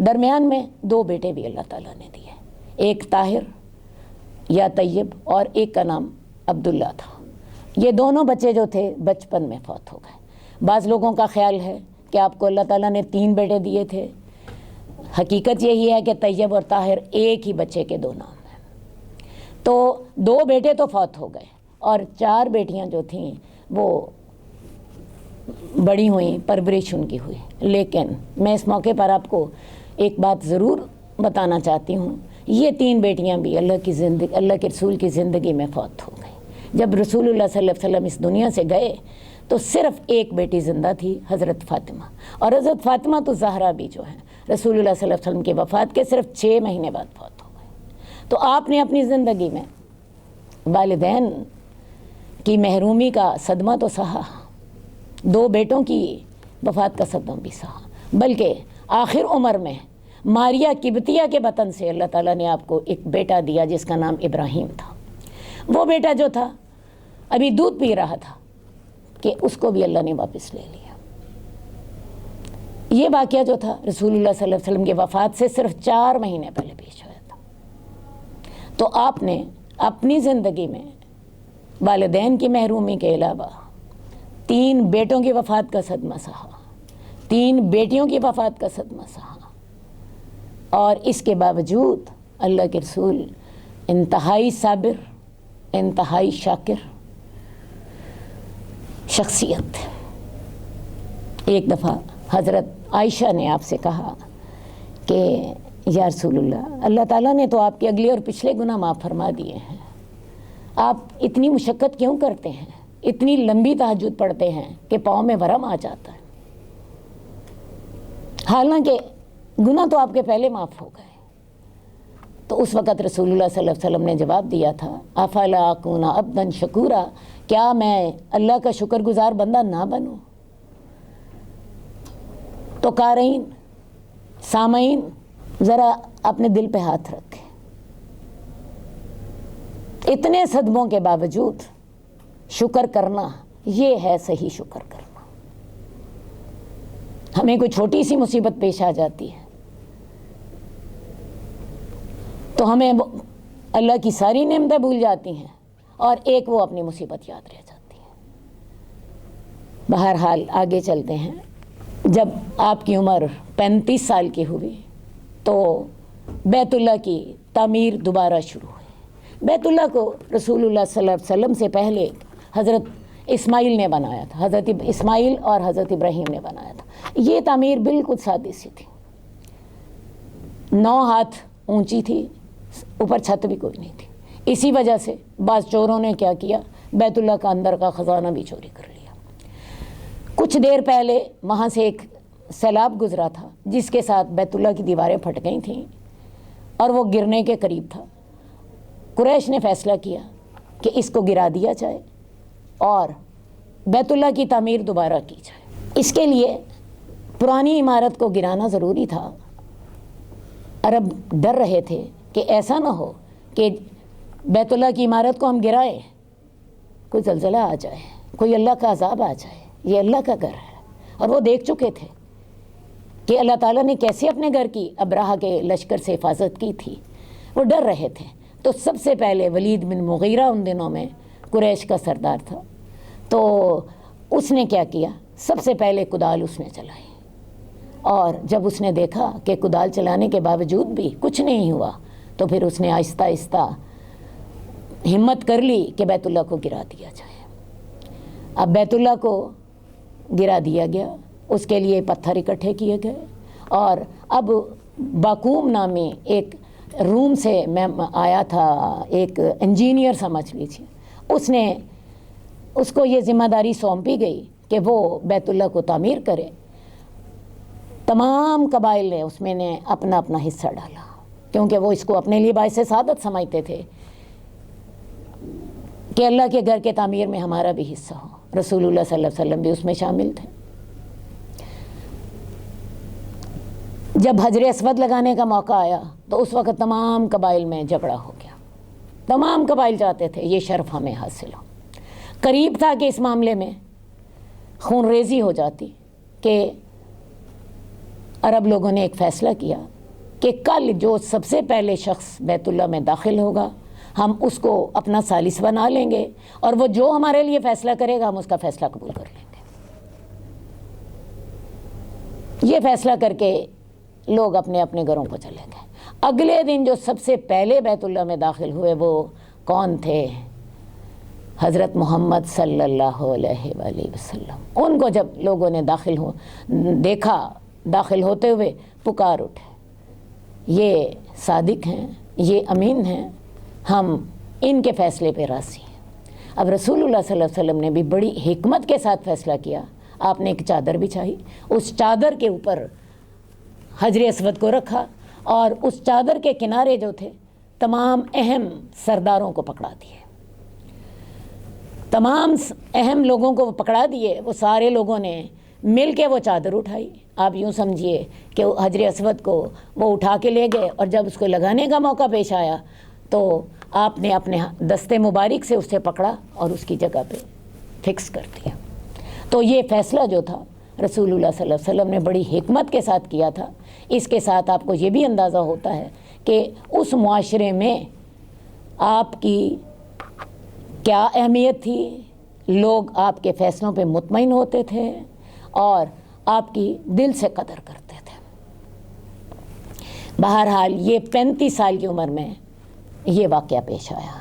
درمیان میں 2 بیٹے بھی اللہ تعالیٰ نے دیے، ایک طاہر یا طیب اور ایک کا نام عبداللہ تھا۔ یہ دونوں بچے جو تھے بچپن میں فوت ہو گئے۔ بعض لوگوں کا خیال ہے کہ آپ کو اللہ تعالیٰ نے 3 بیٹے دیے تھے، حقیقت یہی ہے کہ طیب اور طاہر ایک ہی بچے کے دو نام ہیں۔ تو 2 بیٹے تو فوت ہو گئے اور 4 بیٹیاں جو تھیں وہ بڑی ہوئیں، پرورش ان کی ہوئی۔ لیکن میں اس موقع پر آپ کو ایک بات ضرور بتانا چاہتی ہوں، یہ 3 بیٹیاں بھی اللہ کے رسول کی زندگی میں فوت ہو گئیں۔ جب رسول اللہ صلی اللہ علیہ وسلم اس دنیا سے گئے تو صرف ایک بیٹی زندہ تھی، حضرت فاطمہ، اور حضرت فاطمہ تو زہرا بھی جو ہیں رسول اللہ صلی اللہ علیہ وسلم کی وفات کے صرف 6 مہینے بعد فوت ہو گئے۔ تو آپ نے اپنی زندگی میں والدین کی محرومی کا صدمہ تو سہا، 2 بیٹوں کی وفات کا صدمہ بھی سہا، بلکہ آخر عمر میں ماریہ قبطیہ کے بطن سے اللہ تعالیٰ نے آپ کو ایک بیٹا دیا جس کا نام ابراہیم تھا۔ وہ بیٹا جو تھا ابھی دودھ پی رہا تھا کہ اس کو بھی اللہ نے واپس لے لیا۔ یہ واقعہ جو تھا رسول اللہ صلی اللہ علیہ وسلم کی وفات سے صرف 4 مہینے پہلے پیش ہوا تھا۔ تو آپ نے اپنی زندگی میں والدین کی محرومی کے علاوہ 3 بیٹوں کی وفات کا صدمہ سہا، 3 بیٹیوں کی وفات کا صدمہ سہا، اور اس کے باوجود اللہ کے رسول انتہائی صابر، انتہائی شاکر شخصیت۔ ایک دفعہ حضرت عائشہ نے آپ سے کہا کہ یا رسول اللہ، اللہ تعالیٰ نے تو آپ کے اگلے اور پچھلے گناہ معاف فرما دیے ہیں، آپ اتنی مشقت کیوں کرتے ہیں، اتنی لمبی تہجد پڑھتے ہیں کہ پاؤں میں ورم آ جاتا ہے، حالانکہ گناہ تو آپ کے پہلے معاف ہو گئے۔ تو اس وقت رسول اللہ صلی اللہ علیہ وسلم نے جواب دیا تھا، افلا اکون عبدا شکورا، کیا میں اللہ کا شکر گزار بندہ نہ بنوں؟ تو قارئین، سامعین، ذرا اپنے دل پہ ہاتھ رکھیں، اتنے صدموں کے باوجود شکر کرنا، یہ ہے صحیح شکر کرنا۔ ہمیں کوئی چھوٹی سی مصیبت پیش آ جاتی ہے تو ہمیں اللہ کی ساری نعمتیں بھول جاتی ہیں اور ایک وہ اپنی مصیبت یاد رہ جاتی ہے۔ بہرحال آگے چلتے ہیں۔ جب آپ کی عمر 35 سال کی ہوئی تو بیت اللہ کی تعمیر دوبارہ شروع ہوئی۔ بیت اللہ کو رسول اللہ صلی اللہ علیہ وسلم سے پہلے حضرت اسماعیل نے بنایا تھا، حضرت اسماعیل اور حضرت ابراہیم نے بنایا تھا۔ یہ تعمیر بالکل سادی سی تھی، 9 ہاتھ اونچی تھی، اوپر چھت بھی کوئی نہیں تھی۔ اسی وجہ سے بعض چوروں نے کیا کیا، بیت اللہ کا اندر کا خزانہ بھی چوری کر لیا۔ کچھ دیر پہلے وہاں سے ایک سیلاب گزرا تھا جس کے ساتھ بیت اللہ کی دیواریں پھٹ گئی تھیں اور وہ گرنے کے قریب تھا۔ قریش نے فیصلہ کیا کہ اس کو گرا دیا جائے اور بیت اللہ کی تعمیر دوبارہ کی جائے۔ اس کے لیے پرانی عمارت کو گرانا ضروری تھا۔ عرب ڈر رہے تھے کہ ایسا نہ ہو کہ بیت اللہ کی عمارت کو ہم گرائیں، کوئی زلزلہ آ جائے، کوئی اللہ کا عذاب آ جائے، یہ اللہ کا گھر ہے۔ اور وہ دیکھ چکے تھے کہ اللہ تعالیٰ نے کیسے اپنے گھر کی ابراہہ کے لشکر سے حفاظت کی تھی، وہ ڈر رہے تھے۔ تو سب سے پہلے ولید بن مغیرہ ان دنوں میں قریش کا سردار تھا، تو اس نے کیا کیا، سب سے پہلے کدال اس نے چلائی، اور جب اس نے دیکھا کہ کدال چلانے کے باوجود بھی کچھ نہیں ہوا تو پھر اس نے آہستہ آہستہ ہمت کر لی کہ بیت اللہ کو گرا دیا جائے۔ اب بیت اللہ کو گرا دیا گیا، اس کے لیے پتھر اکٹھے کیے گئے، اور اب باقوم نامی ایک روم سے میں آیا تھا، ایک انجینئر سمجھ لیجیے، اس کو یہ ذمہ داری سونپی گئی کہ وہ بیت اللہ کو تعمیر کرے۔ تمام قبائل نے اس میں نے اپنا اپنا حصہ ڈالا، کیونکہ وہ اس کو اپنے لیے باعث سعادت سمجھتے تھے کہ اللہ کے گھر کے تعمیر میں ہمارا بھی حصہ ہو۔ رسول اللہ صلی اللہ علیہ وسلم بھی اس میں شامل تھے۔ جب حجر اسود لگانے کا موقع آیا تو اس وقت تمام قبائل میں جھگڑا ہو گیا، تمام قبائل چاہتے تھے یہ شرف ہمیں حاصل ہو۔ قریب تھا کہ اس معاملے میں خون ریزی ہو جاتی کہ عرب لوگوں نے ایک فیصلہ کیا کہ کل جو سب سے پہلے شخص بیت اللہ میں داخل ہوگا ہم اس کو اپنا ثالث بنا لیں گے، اور وہ جو ہمارے لیے فیصلہ کرے گا ہم اس کا فیصلہ قبول کر لیں گے۔ یہ فیصلہ کر کے لوگ اپنے اپنے گھروں کو چلے گئے۔ اگلے دن جو سب سے پہلے بیت اللہ میں داخل ہوئے وہ کون تھے؟ حضرت محمد صلی اللہ علیہ وآلہ وسلم۔ ان کو جب لوگوں نے دیکھا داخل ہوتے ہوئے، پکار اٹھے، یہ صادق ہیں، یہ امین ہیں، ہم ان کے فیصلے پہ راضی ہیں۔ اب رسول اللہ صلی اللہ علیہ وسلم نے بھی بڑی حکمت کے ساتھ فیصلہ کیا۔ آپ نے ایک چادر بچھائی، اس چادر کے اوپر حجر اسود کو رکھا اور اس چادر کے کنارے جو تھے تمام اہم سرداروں کو پکڑا دیے، تمام اہم لوگوں کو پکڑا دیے۔ وہ سارے لوگوں نے مل کے وہ چادر اٹھائی۔ آپ یوں سمجھیے کہ حجر اسود کو وہ اٹھا کے لے گئے، اور جب اس کو لگانے کا موقع پیش آیا تو آپ نے اپنے دستے مبارک سے اسے پکڑا اور اس کی جگہ پہ فکس کر دیا۔ تو یہ فیصلہ جو تھا رسول اللہ صلی اللہ علیہ وسلم نے بڑی حکمت کے ساتھ کیا تھا۔ اس کے ساتھ آپ کو یہ بھی اندازہ ہوتا ہے کہ اس معاشرے میں آپ کی کیا اہمیت تھی، لوگ آپ کے فیصلوں پہ مطمئن ہوتے تھے اور آپ کی دل سے قدر کرتے تھے۔ بہرحال یہ 35 سال کی عمر میں یہ واقعہ پیش آیا۔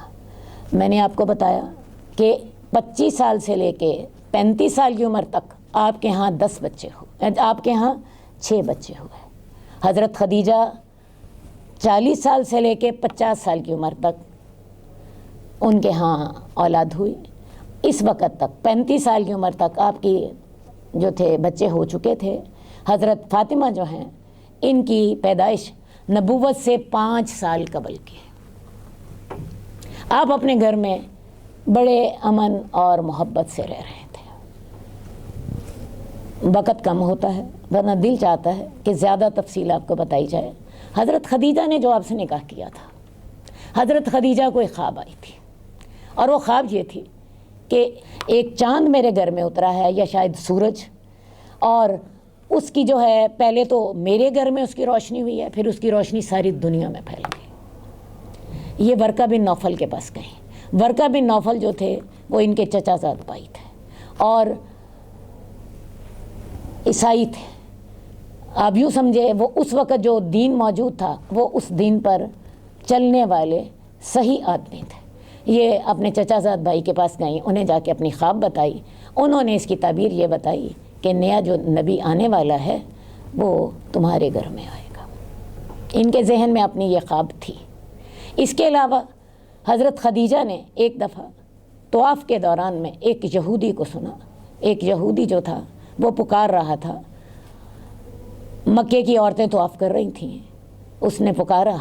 میں نے آپ کو بتایا کہ 25 سال سے لے کے 35 سال کی عمر تک آپ کے ہاں 10 بچے ہوئے، آپ کے ہاں 6 بچے ہوئے۔ حضرت خدیجہ 40 سال سے لے کے 50 سال کی عمر تک ان کے ہاں اولاد ہوئی۔ اس وقت تک 35 سال کی عمر تک آپ کی جو تھے بچے ہو چکے تھے۔ حضرت فاطمہ جو ہیں ان کی پیدائش نبوت سے 5 سال قبل کی ہے۔ آپ اپنے گھر میں بڑے امن اور محبت سے رہ رہے تھے۔ وقت کم ہوتا ہے ورنہ دل چاہتا ہے کہ زیادہ تفصیل آپ کو بتائی جائے۔ حضرت خدیجہ نے جو آپ سے نکاح کیا تھا، حضرت خدیجہ کو ایک خواب آئی تھی، اور وہ خواب یہ تھی کہ ایک چاند میرے گھر میں اترا ہے، یا شاید سورج، اور اس کی جو ہے پہلے تو میرے گھر میں اس کی روشنی ہوئی ہے، پھر اس کی روشنی ساری دنیا میں پھیل گئی۔ یہ ورقہ بن نوفل کے پاس گئیں۔ ورقہ بن نوفل جو تھے وہ ان کے چچا زاد بھائی تھے اور عیسائی تھے۔ آپ یوں سمجھے وہ اس وقت جو دین موجود تھا وہ اس دین پر چلنے والے صحیح آدمی تھے۔ یہ اپنے چچا زاد بھائی کے پاس گئیں، انہیں جا کے اپنی خواب بتائی۔ انہوں نے اس کی تعبیر یہ بتائی کہ نیا جو نبی آنے والا ہے وہ تمہارے گھر میں آئے گا۔ ان کے ذہن میں اپنی یہ خواب تھی۔ اس کے علاوہ حضرت خدیجہ نے ایک دفعہ طواف کے دوران میں ایک یہودی کو سنا۔ ایک یہودی جو تھا وہ پکار رہا تھا، مکے کی عورتیں طواف کر رہی تھیں، اس نے پکارا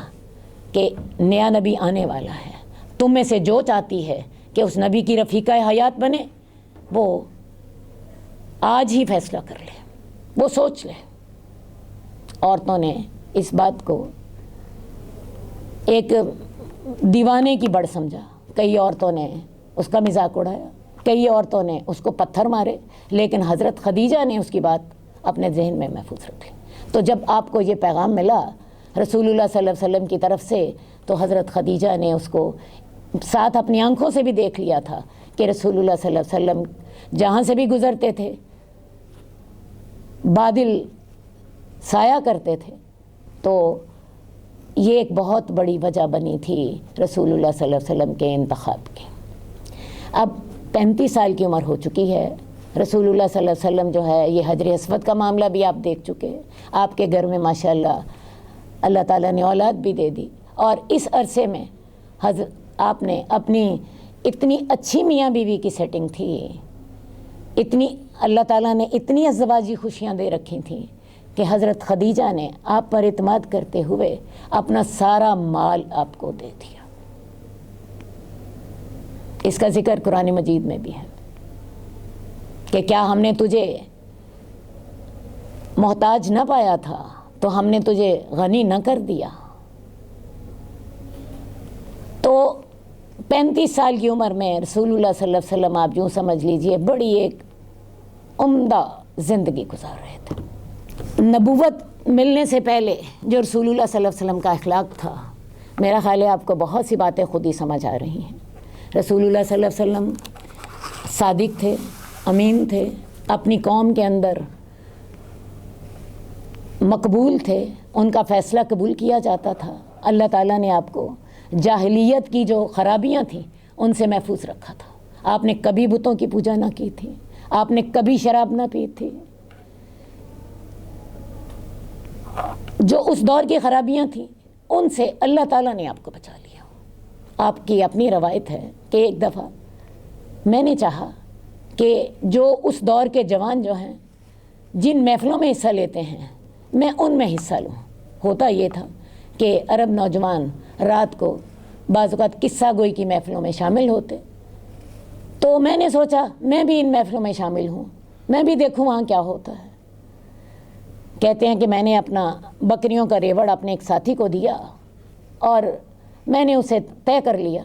کہ نیا نبی آنے والا ہے، تم میں سے جو چاہتی ہے کہ اس نبی کی رفیقہ حیات بنے وہ آج ہی فیصلہ کر لے، وہ سوچ لے۔ عورتوں نے اس بات کو ایک دیوانے کی بڑھ سمجھا۔ کئی عورتوں نے اس کا مذاق اڑایا، کئی عورتوں نے اس کو پتھر مارے، لیکن حضرت خدیجہ نے اس کی بات اپنے ذہن میں محفوظ رکھی۔ تو جب آپ کو یہ پیغام ملا رسول اللہ صلی اللہ علیہ وسلم کی طرف سے تو حضرت خدیجہ نے اس کو ساتھ اپنی آنکھوں سے بھی دیکھ لیا تھا کہ رسول اللہ صلی اللہ علیہ وسلم جہاں سے بھی گزرتے تھے بادل سایہ کرتے تھے، تو یہ ایک بہت بڑی وجہ بنی تھی رسول اللہ صلی اللہ علیہ وسلم کے انتخاب کی۔ اب 35 سال کی عمر ہو چکی ہے، رسول اللہ صلی اللہ علیہ وسلم جو ہے یہ حجر اسود کا معاملہ بھی آپ دیکھ چکے، آپ کے گھر میں ماشاءاللہ اللہ تعالیٰ نے اولاد بھی دے دی، اور اس عرصے میں آپ نے اپنی اتنی اچھی میاں بیوی کی سیٹنگ تھی، اتنی اللہ تعالیٰ نے اتنی ازدواجی خوشیاں دے رکھی تھیں کہ حضرت خدیجہ نے آپ پر اعتماد کرتے ہوئے اپنا سارا مال آپ کو دے دیا۔ اس کا ذکر قرآن مجید میں بھی ہے کہ کیا ہم نے تجھے محتاج نہ پایا تھا تو ہم نے تجھے غنی نہ کر دیا۔ تو 35 سال کی عمر میں رسول اللہ صلی اللہ علیہ وسلم آپ یوں سمجھ لیجئے بڑی ایک عمدہ زندگی گزار رہے تھے۔ نبوت ملنے سے پہلے جو رسول اللہ صلی اللہ علیہ وسلم کا اخلاق تھا، میرا خیال ہے آپ کو بہت سی باتیں خود ہی سمجھ آ رہی ہیں۔ رسول اللہ صلی اللہ علیہ وسلم صادق تھے، امین تھے، اپنی قوم کے اندر مقبول تھے، ان کا فیصلہ قبول کیا جاتا تھا۔ اللہ تعالیٰ نے آپ کو جاہلیت کی جو خرابیاں تھیں ان سے محفوظ رکھا تھا۔ آپ نے کبھی بتوں کی پوجا نہ کی تھی، آپ نے کبھی شراب نہ پی تھی۔ جو اس دور کی خرابیاں تھیں ان سے اللہ تعالیٰ نے آپ کو بچا لیا۔ آپ کی اپنی روایت ہے کہ ایک دفعہ میں نے چاہا کہ جو اس دور کے جوان جو ہیں جن محفلوں میں حصہ لیتے ہیں میں ان میں حصہ لوں۔ ہوتا یہ تھا کہ عرب نوجوان رات کو بعض اوقات قصہ گوئی کی محفلوں میں شامل ہوتے، تو میں نے سوچا میں بھی ان محفلوں میں شامل ہوں، میں بھی دیکھوں وہاں کیا ہوتا ہے۔ کہتے ہیں کہ میں نے اپنا بکریوں کا ریوڑ اپنے ایک ساتھی کو دیا اور میں نے اسے طے کر لیا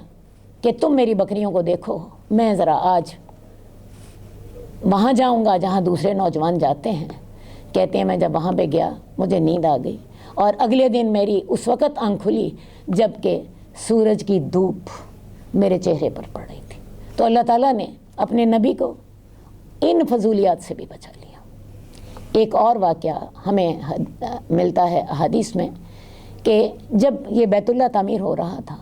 کہ تم میری بکریوں کو دیکھو، میں ذرا آج وہاں جاؤں گا جہاں دوسرے نوجوان جاتے ہیں۔ کہتے ہیں میں جب وہاں پہ گیا مجھے نیند آ گئی اور اگلے دن میری اس وقت آنکھ کھلی جب کہ سورج کی دھوپ میرے چہرے پر پڑ رہی تھی۔ تو اللہ تعالیٰ نے اپنے نبی کو ان فضولیات سے بھی بچا لیا۔ ایک اور واقعہ ہمیں ملتا ہے حدیث میں کہ جب یہ بیت اللہ تعمیر ہو رہا تھا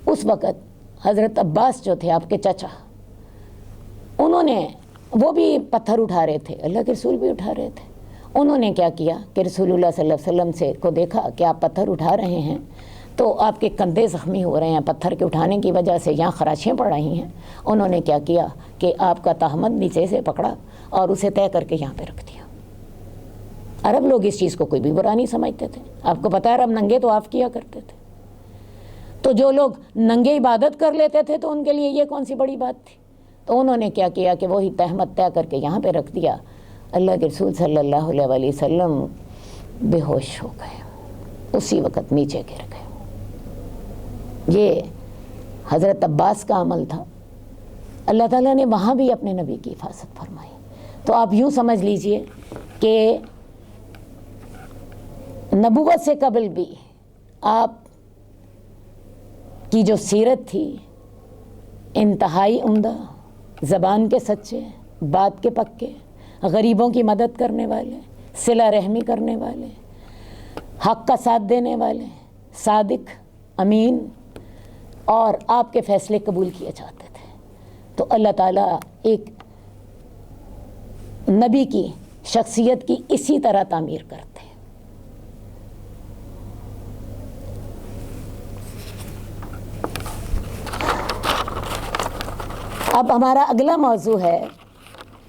اس وقت حضرت عباس جو تھے آپ کے چچا، انہوں نے وہ بھی پتھر اٹھا رہے تھے، اللہ کے رسول بھی اٹھا رہے تھے۔ انہوں نے کیا کیا کہ رسول اللہ صلی اللہ علیہ وسلم سے کو دیکھا کہ آپ پتھر اٹھا رہے ہیں تو آپ کے کندھے زخمی ہو رہے ہیں پتھر کے اٹھانے کی وجہ سے، یہاں خراشیں پڑ رہی ہیں۔ انہوں نے کیا کیا کہ آپ کا تہمت نیچے سے پکڑا اور اسے طے کر کے یہاں پہ رکھ دیا۔ عرب لوگ اس چیز کو کوئی بھی برا نہیں سمجھتے تھے۔ آپ کو پتہ ہے عرب ننگے تو آپ کیا کرتے تھے، تو جو لوگ ننگے عبادت کر لیتے تھے تو ان کے لیے یہ کون سی بڑی بات تھی۔ تو انہوں نے کیا کیا کہ وہی تہمت طے کر کے یہاں پہ رکھ دیا۔ اللہ کے رسول صلی اللہ علیہ وآلہ وسلم بے ہوش ہو گئے، اسی وقت نیچے گر گئے۔ یہ حضرت عباس کا عمل تھا۔ اللہ تعالیٰ نے وہاں بھی اپنے نبی کی حفاظت فرمائی۔ تو آپ یوں سمجھ لیجئے کہ نبوت سے قبل بھی آپ کی جو سیرت تھی انتہائی عمدہ، زبان کے سچے، بات کے پکے، غریبوں کی مدد کرنے والے، صلہ رحمی کرنے والے، حق کا ساتھ دینے والے، صادق، امین، اور آپ کے فیصلے قبول کیے جاتے تھے۔ تو اللہ تعالیٰ ایک نبی کی شخصیت کی اسی طرح تعمیر کرتے ہیں۔ اب ہمارا اگلا موضوع ہے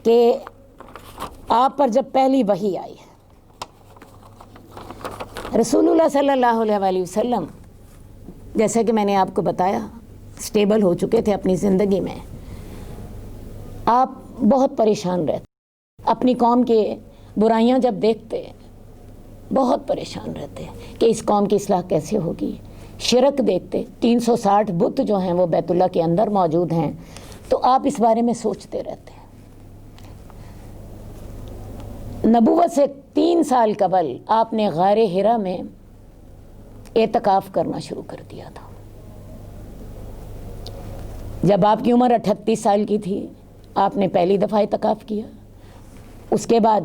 کہ آپ پر جب پہلی وحی آئی، رسول اللہ صلی اللہ علیہ وآلہ وسلم جیسے کہ میں نے آپ کو بتایا سٹیبل ہو چکے تھے اپنی زندگی میں۔ آپ بہت پریشان رہتے، اپنی قوم کے برائیاں جب دیکھتے بہت پریشان رہتے کہ اس قوم کی اصلاح کیسے ہوگی۔ شرک دیکھتے، 360 بت جو ہیں وہ بیت اللہ کے اندر موجود ہیں، تو آپ اس بارے میں سوچتے رہتے ہیں۔ نبوت سے 3 سال قبل آپ نے غار حرا میں اعتکاف کرنا شروع کر دیا تھا۔ جب آپ کی عمر 38 سال کی تھی آپ نے پہلی دفعہ اعتکاف کیا، اس کے بعد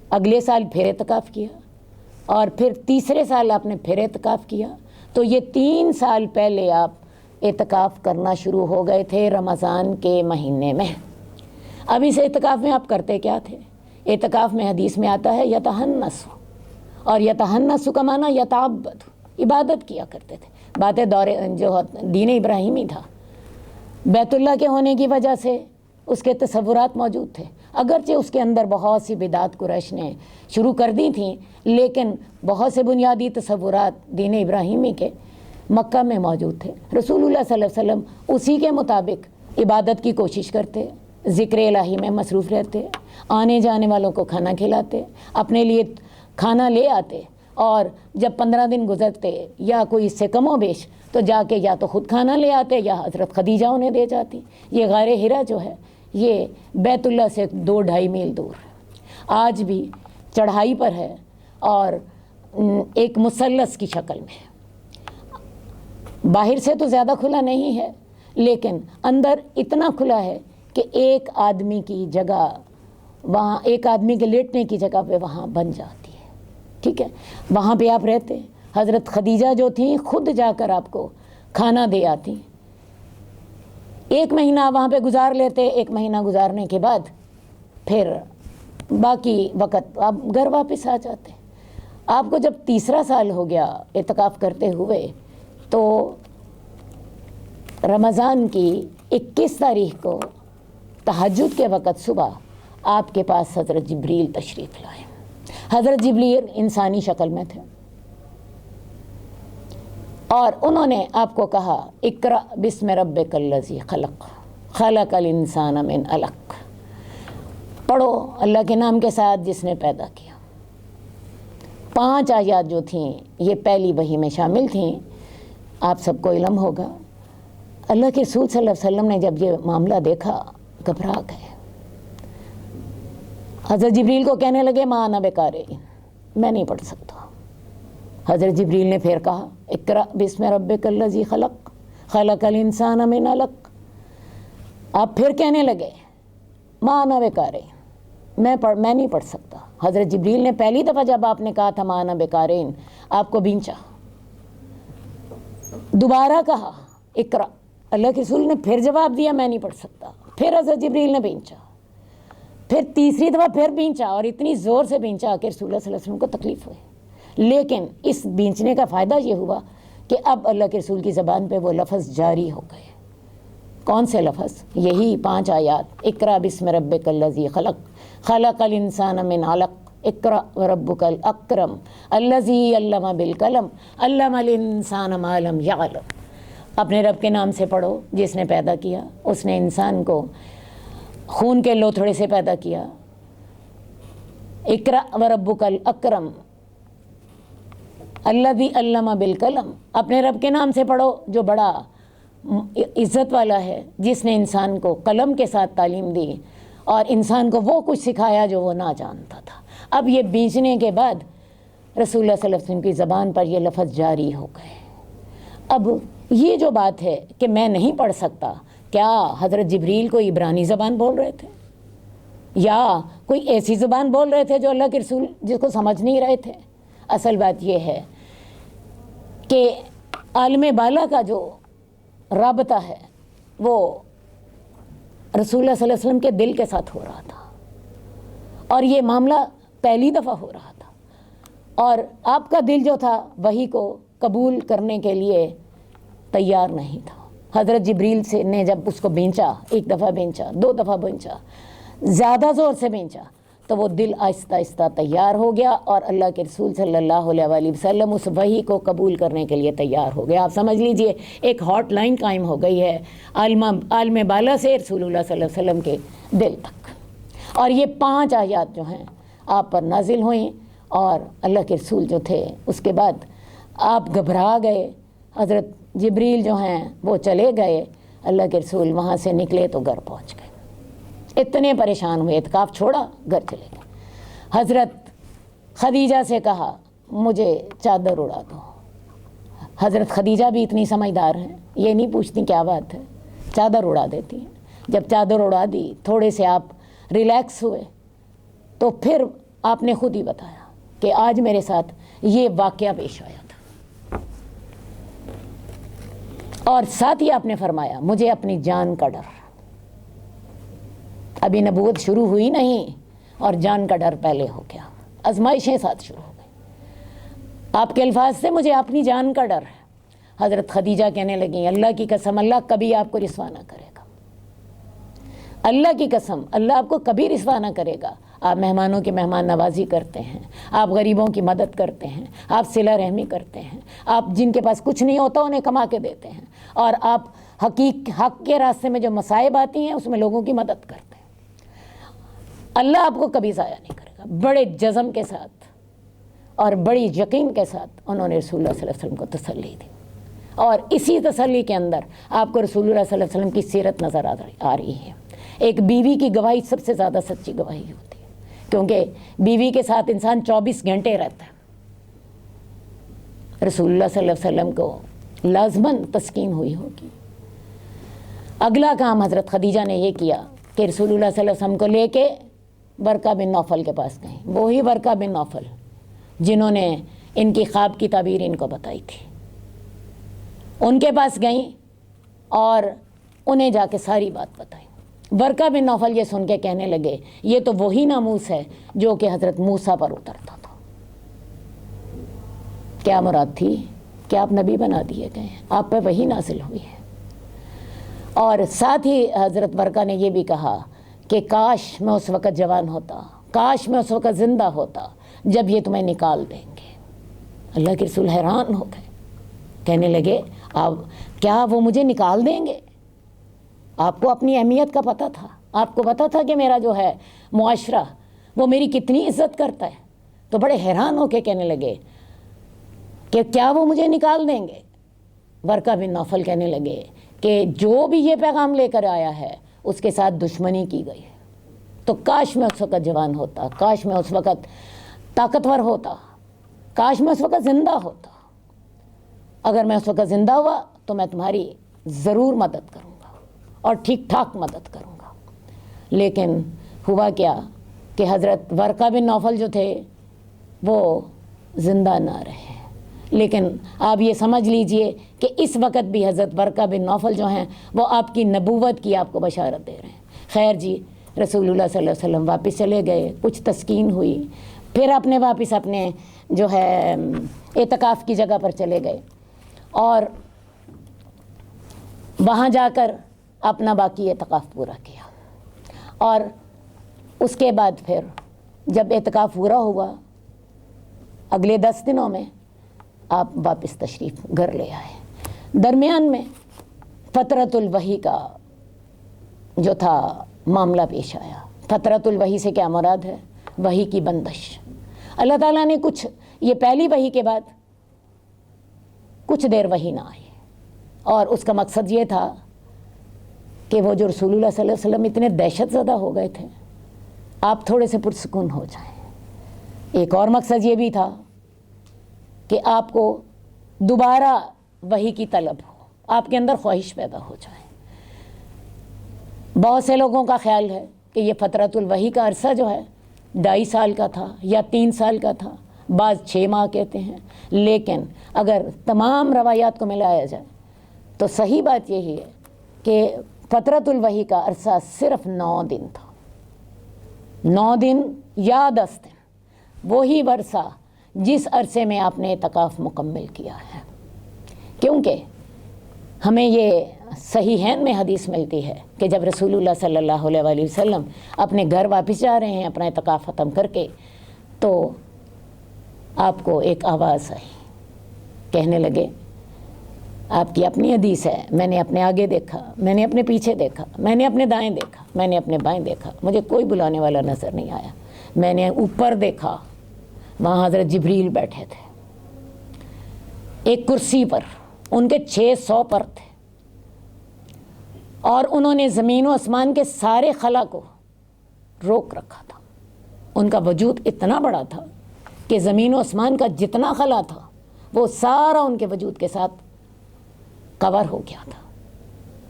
اگلے سال پھر اعتکاف کیا، اور پھر تیسرے سال آپ نے پھر اعتکاف کیا۔ تو یہ 3 سال پہلے آپ اعتکاف کرنا شروع ہو گئے تھے رمضان کے مہینے میں۔ اب اس اعتکاف میں آپ کرتے کیا تھے؟ اعتکاف میں حدیث میں آتا ہے یتحنس، اور یتحنس کا معنی یتعبد، عبادت کیا کرتے تھے۔ باتیں دور جو دین ابراہیمی تھا، بیت اللہ کے ہونے کی وجہ سے اس کے تصورات موجود تھے، اگرچہ اس کے اندر بہت سی بدعات قریش نے شروع کر دی تھیں، لیکن بہت سے بنیادی تصورات دین ابراہیمی کے مکہ میں موجود تھے۔ رسول اللہ صلی اللہ علیہ وسلم اسی کے مطابق عبادت کی کوشش کرتے، ذکر الہی میں مصروف رہتے، آنے جانے والوں کو کھانا کھلاتے، اپنے لیے کھانا لے آتے، اور جب 15 دن گزرتے یا کوئی اس سے کم و بیش تو جا کے یا تو خود کھانا لے آتے یا حضرت خدیجہ انہیں دے جاتی۔ یہ غار حرا جو ہے یہ بیت اللہ سے 2-2.5 میل دور ہے، آج بھی چڑھائی پر ہے اور ایک مثلث کی شکل میں ہے۔ باہر سے تو زیادہ کھلا نہیں ہے، لیکن اندر اتنا کھلا ہے کہ ایک آدمی کی جگہ وہاں، ایک آدمی کے لیٹنے کی جگہ پہ وہاں بن جاتی ہے۔ ٹھیک ہے، وہاں پہ آپ رہتے، حضرت خدیجہ جو تھیں خود جا کر آپ کو کھانا دے آتی، 1 مہینہ وہاں پہ گزار لیتے، 1 مہینہ گزارنے کے بعد پھر باقی وقت آپ گھر واپس آ جاتے۔ آپ کو جب تیسرا سال ہو گیا اعتکاف کرتے ہوئے، تو رمضان کی 21 تاریخ کو تہجد کے وقت صبح آپ کے پاس حضرت جبریل تشریف لائے۔ حضرت جبریل انسانی شکل میں تھے اور انہوں نے آپ کو کہا اقرأ بسم ربک الذی خلق خلق الانسان من علق، پڑھو اللہ کے نام کے ساتھ جس نے پیدا کیا۔ 5 آیات جو تھیں یہ پہلی وحی میں شامل تھیں، آپ سب کو علم ہوگا۔ اللہ کے رسول صلی اللہ علیہ وسلم نے جب یہ معاملہ دیکھا گھبرا گئے، حضرت جبریل کو کہنے لگے ما انا بقارئ، میں نہیں پڑھ سکتا۔ حضرت جبریل نے پھر کہا اقرأ بسم ربک الذی خلق خلق الانسان من علق، آپ پھر کہنے لگے ما انا بقارئ، میں نہیں پڑھ سکتا۔ حضرت جبریل نے پہلی دفعہ جب آپ نے کہا تھا ما انا بقارئ، آپ کو بھینچا، دوبارہ کہا اقرأ، اللہ کے رسول نے پھر جواب دیا میں نہیں پڑھ سکتا، پھر حضرت جبریل نے بھینچا، پھر تیسری دفعہ پھر بھینچا، اور اتنی زور سے بھینچا کہ رسول اللہ صلی اللہ علیہ وسلم کو تکلیف ہوئی۔ لیکن اس بھینچنے کا فائدہ یہ ہوا کہ اب اللہ کے رسول کی زبان پہ وہ لفظ جاری ہو گئے۔ کون سے لفظ؟ یہی 5 آیات، اقرأ بسم ربک الذی خلق خلق الانسان من علق اقرأ وربک الاکرم الذی علم بالقلم علم الانسان ما لم یعلم، اپنے رب کے نام سے پڑھو جس نے پیدا کیا، اس نے انسان کو خون کے لوتھڑے سے پیدا کیا۔ اقرأ وربک الاکرم الذی علم بالقلم، اپنے رب کے نام سے پڑھو جو بڑا عزت والا ہے، جس نے انسان کو قلم کے ساتھ تعلیم دی اور انسان کو وہ کچھ سکھایا جو وہ نہ جانتا تھا۔ اب یہ بیچنے کے بعد رسول اللہ صلی اللہ علیہ وسلم کی زبان پر یہ لفظ جاری ہو گئے۔ اب یہ جو بات ہے کہ میں نہیں پڑھ سکتا، کیا حضرت جبریل کوئی عبرانی زبان بول رہے تھے یا کوئی ایسی زبان بول رہے تھے جو اللہ کے رسول جس کو سمجھ نہیں رہے تھے؟ اصل بات یہ ہے کہ عالم بالا کا جو رابطہ ہے وہ رسول اللہ صلی اللہ علیہ وسلم کے دل کے ساتھ ہو رہا تھا، اور یہ معاملہ پہلی دفعہ ہو رہا تھا، اور آپ کا دل جو تھا وحی کو قبول کرنے کے لیے تیار نہیں تھا۔ حضرت جبریل سے نے جب اس کو بھینچا، 1 دفعہ بھینچا، 2 دفعہ بھینچا، زیادہ زور سے بھینچا، تو وہ دل آہستہ آہستہ تیار ہو گیا اور اللہ کے رسول صلی اللہ علیہ وآلہ وسلم اس وحی کو قبول کرنے کے لیے تیار ہو گیا۔ آپ سمجھ لیجئے ایک ہاٹ لائن قائم ہو گئی ہے عالم بالا سے رسول اللہ صلی اللہ علیہ وسلم کے دل تک، اور یہ 5 آیات جو ہیں آپ پر نازل ہوئیں، اور اللہ کے رسول جو تھے اس کے بعد آپ گھبرا گئے۔ حضرت جبریل جو ہیں وہ چلے گئے، اللہ کے رسول وہاں سے نکلے تو گھر پہنچ گئے، اتنے پریشان ہوئے، اعتکاف چھوڑا گھر چلے گئے۔ حضرت خدیجہ سے کہا مجھے چادر اڑا دو۔ حضرت خدیجہ بھی اتنی سمجھدار ہیں، یہ نہیں پوچھتی کیا بات ہے، چادر اڑا دیتی ہیں۔ جب چادر اڑا دی، تھوڑے سے آپ ریلیکس ہوئے، تو پھر آپ نے خود ہی بتایا کہ آج میرے ساتھ یہ واقعہ پیش آیا تھا، اور ساتھ ہی آپ نے فرمایا مجھے اپنی جان کا ڈر، ابھی نبوت شروع ہوئی نہیں اور جان کا ڈر پہلے ہو گیا، آزمائشیں ساتھ شروع ہو گئی۔ آپ کے الفاظ سے مجھے اپنی جان کا ڈر ہے۔ حضرت خدیجہ کہنے لگیں اللہ کی قسم اللہ کبھی آپ کو رسوا نہ کرے گا، اللہ کی قسم اللہ آپ کو کبھی رسوا نہ کرے گا۔ آپ مہمانوں کی مہمان نوازی کرتے ہیں، آپ غریبوں کی مدد کرتے ہیں، آپ صلہ رحمی کرتے ہیں، آپ جن کے پاس کچھ نہیں ہوتا انہیں کما کے دیتے ہیں، اور آپ حق کے راستے میں جو مصائب آتی ہیں اس میں لوگوں کی مدد کرتے ہیں۔ اللہ آپ کو کبھی ضائع نہیں کرے گا۔ بڑے جزم کے ساتھ اور بڑی یقین کے ساتھ انہوں نے رسول اللہ صلی اللہ علیہ وسلم کو تسلی دی، اور اسی تسلی کے اندر آپ کو رسول اللہ صلی اللہ علیہ وسلم کی سیرت نظر آ رہی ہے۔ ایک بیوی کی گواہی سب سے زیادہ سچی گواہی ہوتی ہے، کیونکہ بیوی کے ساتھ انسان 24 گھنٹے رہتا ہے۔ رسول اللہ صلی اللہ علیہ وسلم کو لازماً تسکین ہوئی ہوگی۔ اگلا کام حضرت خدیجہ نے یہ کیا کہ رسول اللہ صلی اللہ علیہ وسلم کو لے کے ورقہ بن نوفل کے پاس گئیں۔ وہی ورقہ بن نوفل جنہوں نے ان کی خواب کی تعبیر ان کو بتائی تھی، ان کے پاس گئیں اور انہیں جا کے ساری بات بتائی۔ ورقہ بن نوفل یہ سن کے کہنے لگے یہ تو وہی ناموس ہے جو کہ حضرت موسیٰ پر اترتا تھا۔ کیا مراد تھی کہ آپ نبی بنا دیے گئے ہیں، آپ پہ وہی نازل ہوئی ہے۔ اور ساتھ ہی حضرت ورقہ نے یہ بھی کہا کہ کاش میں اس وقت جوان ہوتا، کاش میں اس وقت زندہ ہوتا جب یہ تمہیں نکال دیں گے۔ اللہ کے رسول حیران ہو گئے، کہنے لگے اب کیا وہ مجھے نکال دیں گے؟ آپ کو اپنی اہمیت کا پتہ تھا، آپ کو پتہ تھا کہ میرا جو ہے معاشرہ وہ میری کتنی عزت کرتا ہے، تو بڑے حیران ہو کے کہنے لگے کہ کیا وہ مجھے نکال دیں گے؟ ورقہ بن نوفل کہنے لگے کہ جو بھی یہ پیغام لے کر آیا ہے اس کے ساتھ دشمنی کی گئی ہے، تو کاش میں اس وقت جوان ہوتا، کاش میں اس وقت طاقتور ہوتا، کاش میں اس وقت زندہ ہوتا۔ اگر میں اس وقت زندہ ہوا تو میں تمہاری ضرور مدد کروں گا اور ٹھیک ٹھاک مدد کروں گا۔ لیکن ہوا کیا کہ حضرت ورقہ بن نوفل جو تھے وہ زندہ نہ رہے۔ لیکن آپ یہ سمجھ لیجئے کہ اس وقت بھی حضرت ورقہ بن نوفل جو ہیں وہ آپ کی نبوت کی آپ کو بشارت دے رہے ہیں۔ خیر جی، رسول اللہ صلی اللہ علیہ وسلم واپس چلے گئے، کچھ تسکین ہوئی، پھر اپنے واپس اپنے جو ہے اعتکاف کی جگہ پر چلے گئے اور وہاں جا کر اپنا باقی اعتکاف پورا کیا۔ اور اس کے بعد پھر جب اعتکاف پورا ہوا اگلے 10 دنوں میں آپ واپس تشریف گھر لے آئے۔ درمیان میں فترۃ الوحی کا جو تھا معاملہ پیش آیا۔ فترۃ الوحی سے کیا مراد ہے؟ وحی کی بندش۔ اللہ تعالیٰ نے کچھ یہ پہلی وحی کے بعد کچھ دیر وحی نہ آئی، اور اس کا مقصد یہ تھا کہ وہ جو رسول اللہ صلی اللہ علیہ وسلم اتنے دہشت زدہ ہو گئے تھے آپ تھوڑے سے پرسکون ہو جائیں۔ ایک اور مقصد یہ بھی تھا کہ آپ کو دوبارہ وحی کی طلب ہو، آپ کے اندر خواہش پیدا ہو جائے۔ بہت سے لوگوں کا خیال ہے کہ یہ فترۃ الوحی کا عرصہ جو ہے 2.5 سال کا تھا یا 3 سال کا تھا، بعض 6 ماہ کہتے ہیں، لیکن اگر تمام روایات کو ملایا جائے تو صحیح بات یہی ہے کہ فترۃ الوحی کا عرصہ صرف 9 دن تھا، 9 دن یا 10 دن، وہی عرصہ جس عرصے میں آپ نے اعتکاف مکمل کیا ہے۔ کیونکہ ہمیں یہ صحیحین میں حدیث ملتی ہے کہ جب رسول اللہ صلی اللہ علیہ وآلہ وسلم اپنے گھر واپس جا رہے ہیں اپنا اعتکاف ختم کر کے، تو آپ کو ایک آواز آئی، کہنے لگے، آپ کی اپنی حدیث ہے، میں نے اپنے آگے دیکھا، میں نے اپنے پیچھے دیکھا، میں نے اپنے دائیں دیکھا، میں نے اپنے بائیں دیکھا، مجھے کوئی بلانے والا نظر نہیں آیا۔ میں نے اوپر دیکھا، وہاں حضرت جبریل بیٹھے تھے ایک کرسی پر، ان کے 600 پر تھے، اور انہوں نے زمین و آسمان کے سارے خلا کو روک رکھا تھا۔ ان کا وجود اتنا بڑا تھا کہ زمین و آسمان کا جتنا خلا تھا وہ سارا ان کے وجود کے ساتھ کور ہو گیا تھا۔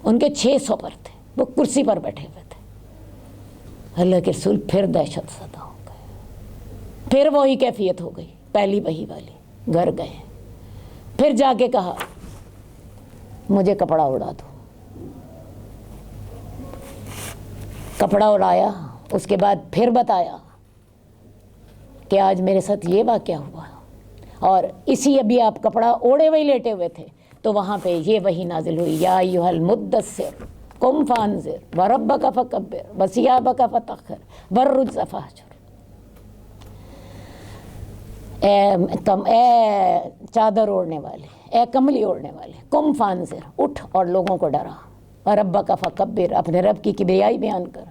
ان کے 600 پر تھے، وہ کرسی پر بیٹھے ہوئے تھے۔ اللہ کے رسول پھر دہشت زدہ ہو گئے، پھر وہی کیفیت ہو گئی پہلی وحی والی۔ گھر گئے، پھر جا کے کہا مجھے کپڑا اڑا دو۔ کپڑا اڑایا، اس کے بعد پھر بتایا کہ آج میرے ساتھ یہ واقعہ ہوا، اور اسی ابھی آپ کپڑا اوڑے ہوئے لیٹے ہوئے تھے تو وہاں پہ یہ وحی نازل ہوئی، یا ایھا المدثر قم فانذر وربک فکبر وثیابک فطہر والرجز فاہجر۔ اے چادر اوڑھنے والے، اے کملی اوڑھنے والے، قم فانذر، اٹھ اور لوگوں کو ڈرا، وربک فکبر، اپنے رب کی کبریائی بیان کر،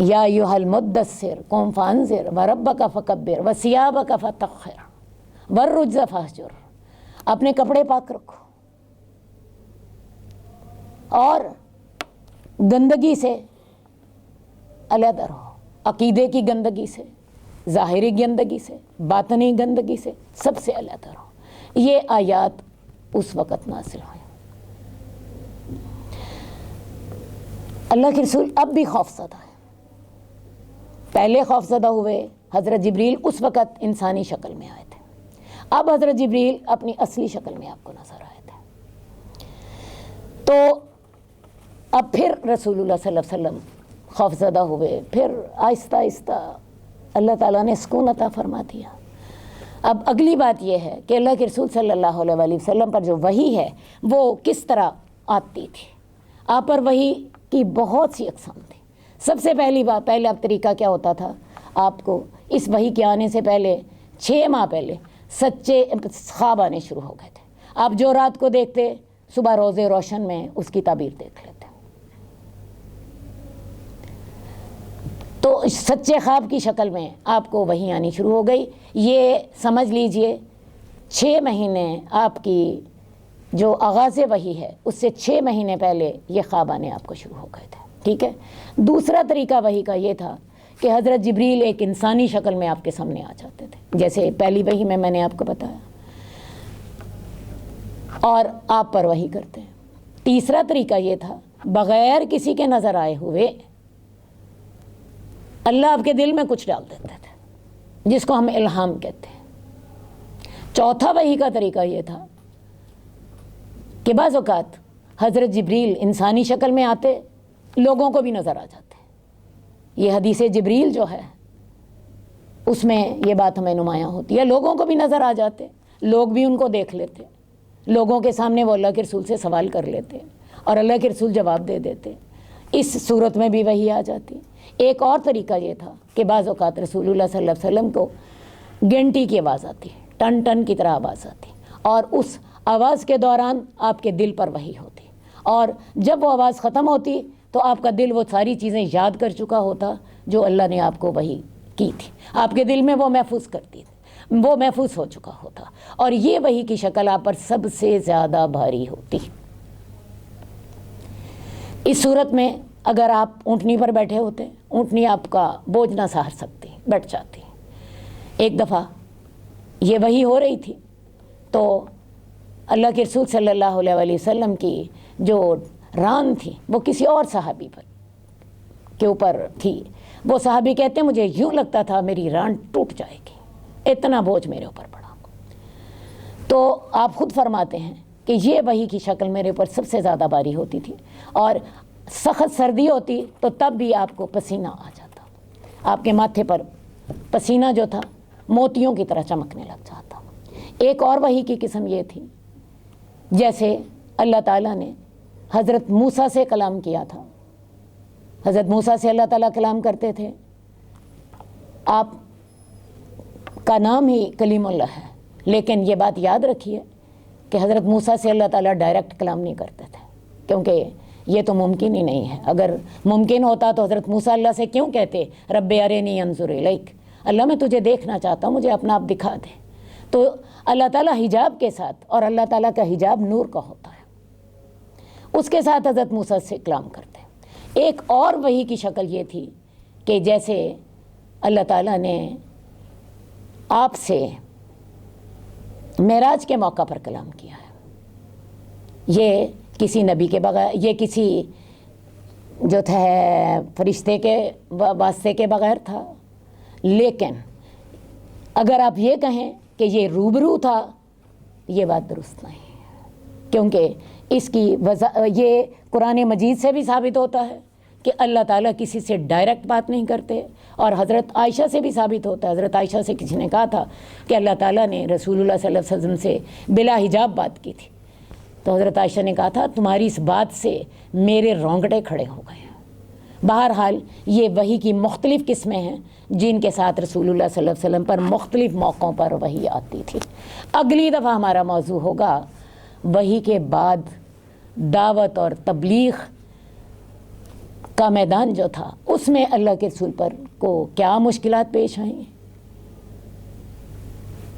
یا ایھا المدثر قم فانذر وربک فکبر وثیابک فطہر والرجز فاہجر، اپنے کپڑے پاک رکھو اور گندگی سے علیحدہ رہو، عقیدے کی گندگی سے، ظاہری گندگی سے، باطنی گندگی سے، سب سے علیحدہ رہو۔ یہ آیات اس وقت نازل ہوئیں۔ اللہ کے رسول اب بھی خوف زدہ ہے۔ پہلے خوف زدہ ہوئے حضرت جبریل اس وقت انسانی شکل میں آئے تھے، اب حضرت جبریل اپنی اصلی شکل میں آپ کو نظر آئے تھے۔ تو اب پھر رسول اللہ صلی اللہ علیہ وسلم خوف زدہ ہوئے، پھر آہستہ آہستہ اللہ تعالیٰ نے سکون عطا فرما دیا۔ اب اگلی بات یہ ہے کہ اللہ کے رسول صلی اللہ علیہ وآلہ وسلم پر جو وحی ہے وہ کس طرح آتی تھی۔ آپ پر وحی کی بہت سی اقسام تھی۔ سب سے پہلا طریقہ کیا ہوتا تھا، آپ کو اس وحی کے آنے سے پہلے 6 ماہ پہلے سچے خواب آنے شروع ہو گئے تھے۔ آپ جو رات کو دیکھتے صبح روز روشن میں اس کی تعبیر دیکھ لیتے۔ تو سچے خواب کی شکل میں آپ کو وحی آنی شروع ہو گئی۔ یہ سمجھ لیجئے 6 مہینے آپ کی جو آغاز وحی ہے اس سے 6 مہینے پہلے یہ خواب آنے آپ کو شروع ہو گئے تھے، ٹھیک ہے۔ دوسرا طریقہ وحی کا یہ تھا کہ حضرت جبریل ایک انسانی شکل میں آپ کے سامنے آ جاتے تھے، جیسے پہلی وحی میں نے آپ کو بتایا، اور آپ پر وحی کرتے ہیں۔ تیسرا طریقہ یہ تھا بغیر کسی کے نظر آئے ہوئے اللہ آپ کے دل میں کچھ ڈال دیتے تھے، جس کو ہم الہام کہتے ہیں۔ چوتھا وحی کا طریقہ یہ تھا کہ بعض اوقات حضرت جبریل انسانی شکل میں آتے، لوگوں کو بھی نظر آ جاتے۔ یہ حدیث جبریل جو ہے اس میں یہ بات ہمیں نمایاں ہوتی ہے، لوگوں کو بھی نظر آ جاتے، لوگ بھی ان کو دیکھ لیتے، لوگوں کے سامنے وہ اللہ کے رسول سے سوال کر لیتے اور اللہ کے رسول جواب دے دیتے۔ اس صورت میں بھی وحی آ جاتی۔ ایک اور طریقہ یہ تھا کہ بعض اوقات رسول اللہ صلی اللہ علیہ وسلم کو گھنٹی کی آواز آتی، ٹن ٹن کی طرح آواز آتی، اور اس آواز کے دوران آپ کے دل پر وحی ہوتی، اور جب وہ آواز ختم ہوتی تو آپ کا دل وہ ساری چیزیں یاد کر چکا ہوتا جو اللہ نے آپ کو وحی کی تھی، آپ کے دل میں وہ محفوظ کرتی تھی، وہ محفوظ ہو چکا ہوتا، اور یہ وحی کی شکل آپ پر سب سے زیادہ بھاری ہوتی۔ اس صورت میں اگر آپ اونٹنی پر بیٹھے ہوتے، اونٹنی آپ کا بوجھ نہ سہار سکتی، بیٹھ جاتی۔ ایک دفعہ یہ وحی ہو رہی تھی تو اللہ کے رسول صلی اللہ علیہ وآلہ وسلم کی جو ران تھی وہ کسی اور صحابی کے اوپر تھی۔ وہ صحابی کہتے ہیں مجھے یوں لگتا تھا میری ران ٹوٹ جائے گی، اتنا بوجھ میرے اوپر پڑا۔ تو آپ خود فرماتے ہیں کہ یہ وحی کی شکل میرے اوپر سب سے زیادہ بھاری ہوتی تھی، اور سخت سردی ہوتی تو تب بھی آپ کو پسینہ آ جاتا، آپ کے ماتھے پر پسینہ جو تھا موتیوں کی طرح چمکنے لگ جاتا۔ ایک اور وحی کی قسم یہ تھی جیسے اللہ تعالیٰ نے حضرت موسیٰ سے کلام کیا تھا، حضرت موسیٰ سے اللہ تعالیٰ کلام کرتے تھے، آپ کا نام ہی کلیم اللہ ہے، لیکن یہ بات یاد رکھیے کہ حضرت موسیٰ سے اللہ تعالیٰ ڈائریکٹ کلام نہیں کرتے تھے، کیونکہ یہ تو ممکن ہی نہیں ہے۔ اگر ممکن ہوتا تو حضرت موسیٰ اللہ سے کیوں کہتے رب ارنی انظر الیک، اللہ میں تجھے دیکھنا چاہتا ہوں، مجھے اپنا آپ دکھا دے۔ تو اللہ تعالیٰ حجاب کے ساتھ، اور اللہ تعالیٰ کا حجاب نور کا ہوتا ہے، اس کے ساتھ حضرت موسیٰ سے کلام کرتے۔ ایک اور وحی کی شکل یہ تھی کہ جیسے اللہ تعالیٰ نے آپ سے معراج کے موقع پر کلام کیا ہے، یہ کسی نبی کے بغیر، یہ کسی جو تھا فرشتے کے واسطے کے بغیر تھا، لیکن اگر آپ یہ کہیں کہ یہ روبرو تھا، یہ بات درست نہیں ہے، کیونکہ اس کی یہ قرآن مجید سے بھی ثابت ہوتا ہے کہ اللہ تعالیٰ کسی سے ڈائریکٹ بات نہیں کرتے، اور حضرت عائشہ سے بھی ثابت ہوتا ہے۔ حضرت عائشہ سے کسی نے کہا تھا کہ اللہ تعالیٰ نے رسول اللہ صلی اللہ علیہ وسلم سے بلا حجاب بات کی تھی، تو حضرت عائشہ نے کہا تھا تمہاری اس بات سے میرے رونگٹے کھڑے ہو گئے ہیں۔ بہرحال یہ وحی کی مختلف قسمیں ہیں جن کے ساتھ رسول اللہ صلی اللہ علیہ وسلم پر مختلف موقعوں پر وحی آتی تھی۔ اگلی دفعہ ہمارا موضوع ہوگا وحی کے بعد دعوت اور تبلیغ کا میدان جو تھا، اس میں اللہ کے رسول پر کو کیا مشکلات پیش آئیں،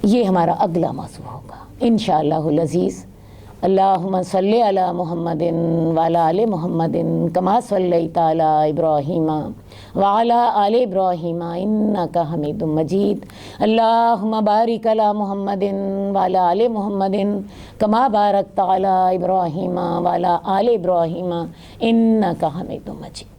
یہ ہمارا اگلا موضوع ہوگا انشاءاللہ العزیز۔ اللہم صلی علی محمد وعلی آل محمد کما صلیت علی ابراہیم وعلی آل ابراہیم انک حمید مجید۔ اللہم بارک علی محمد وعلی آل محمد کما بارکت علی ابراہیم وعلی آل ابراہیم انک حمید مجید۔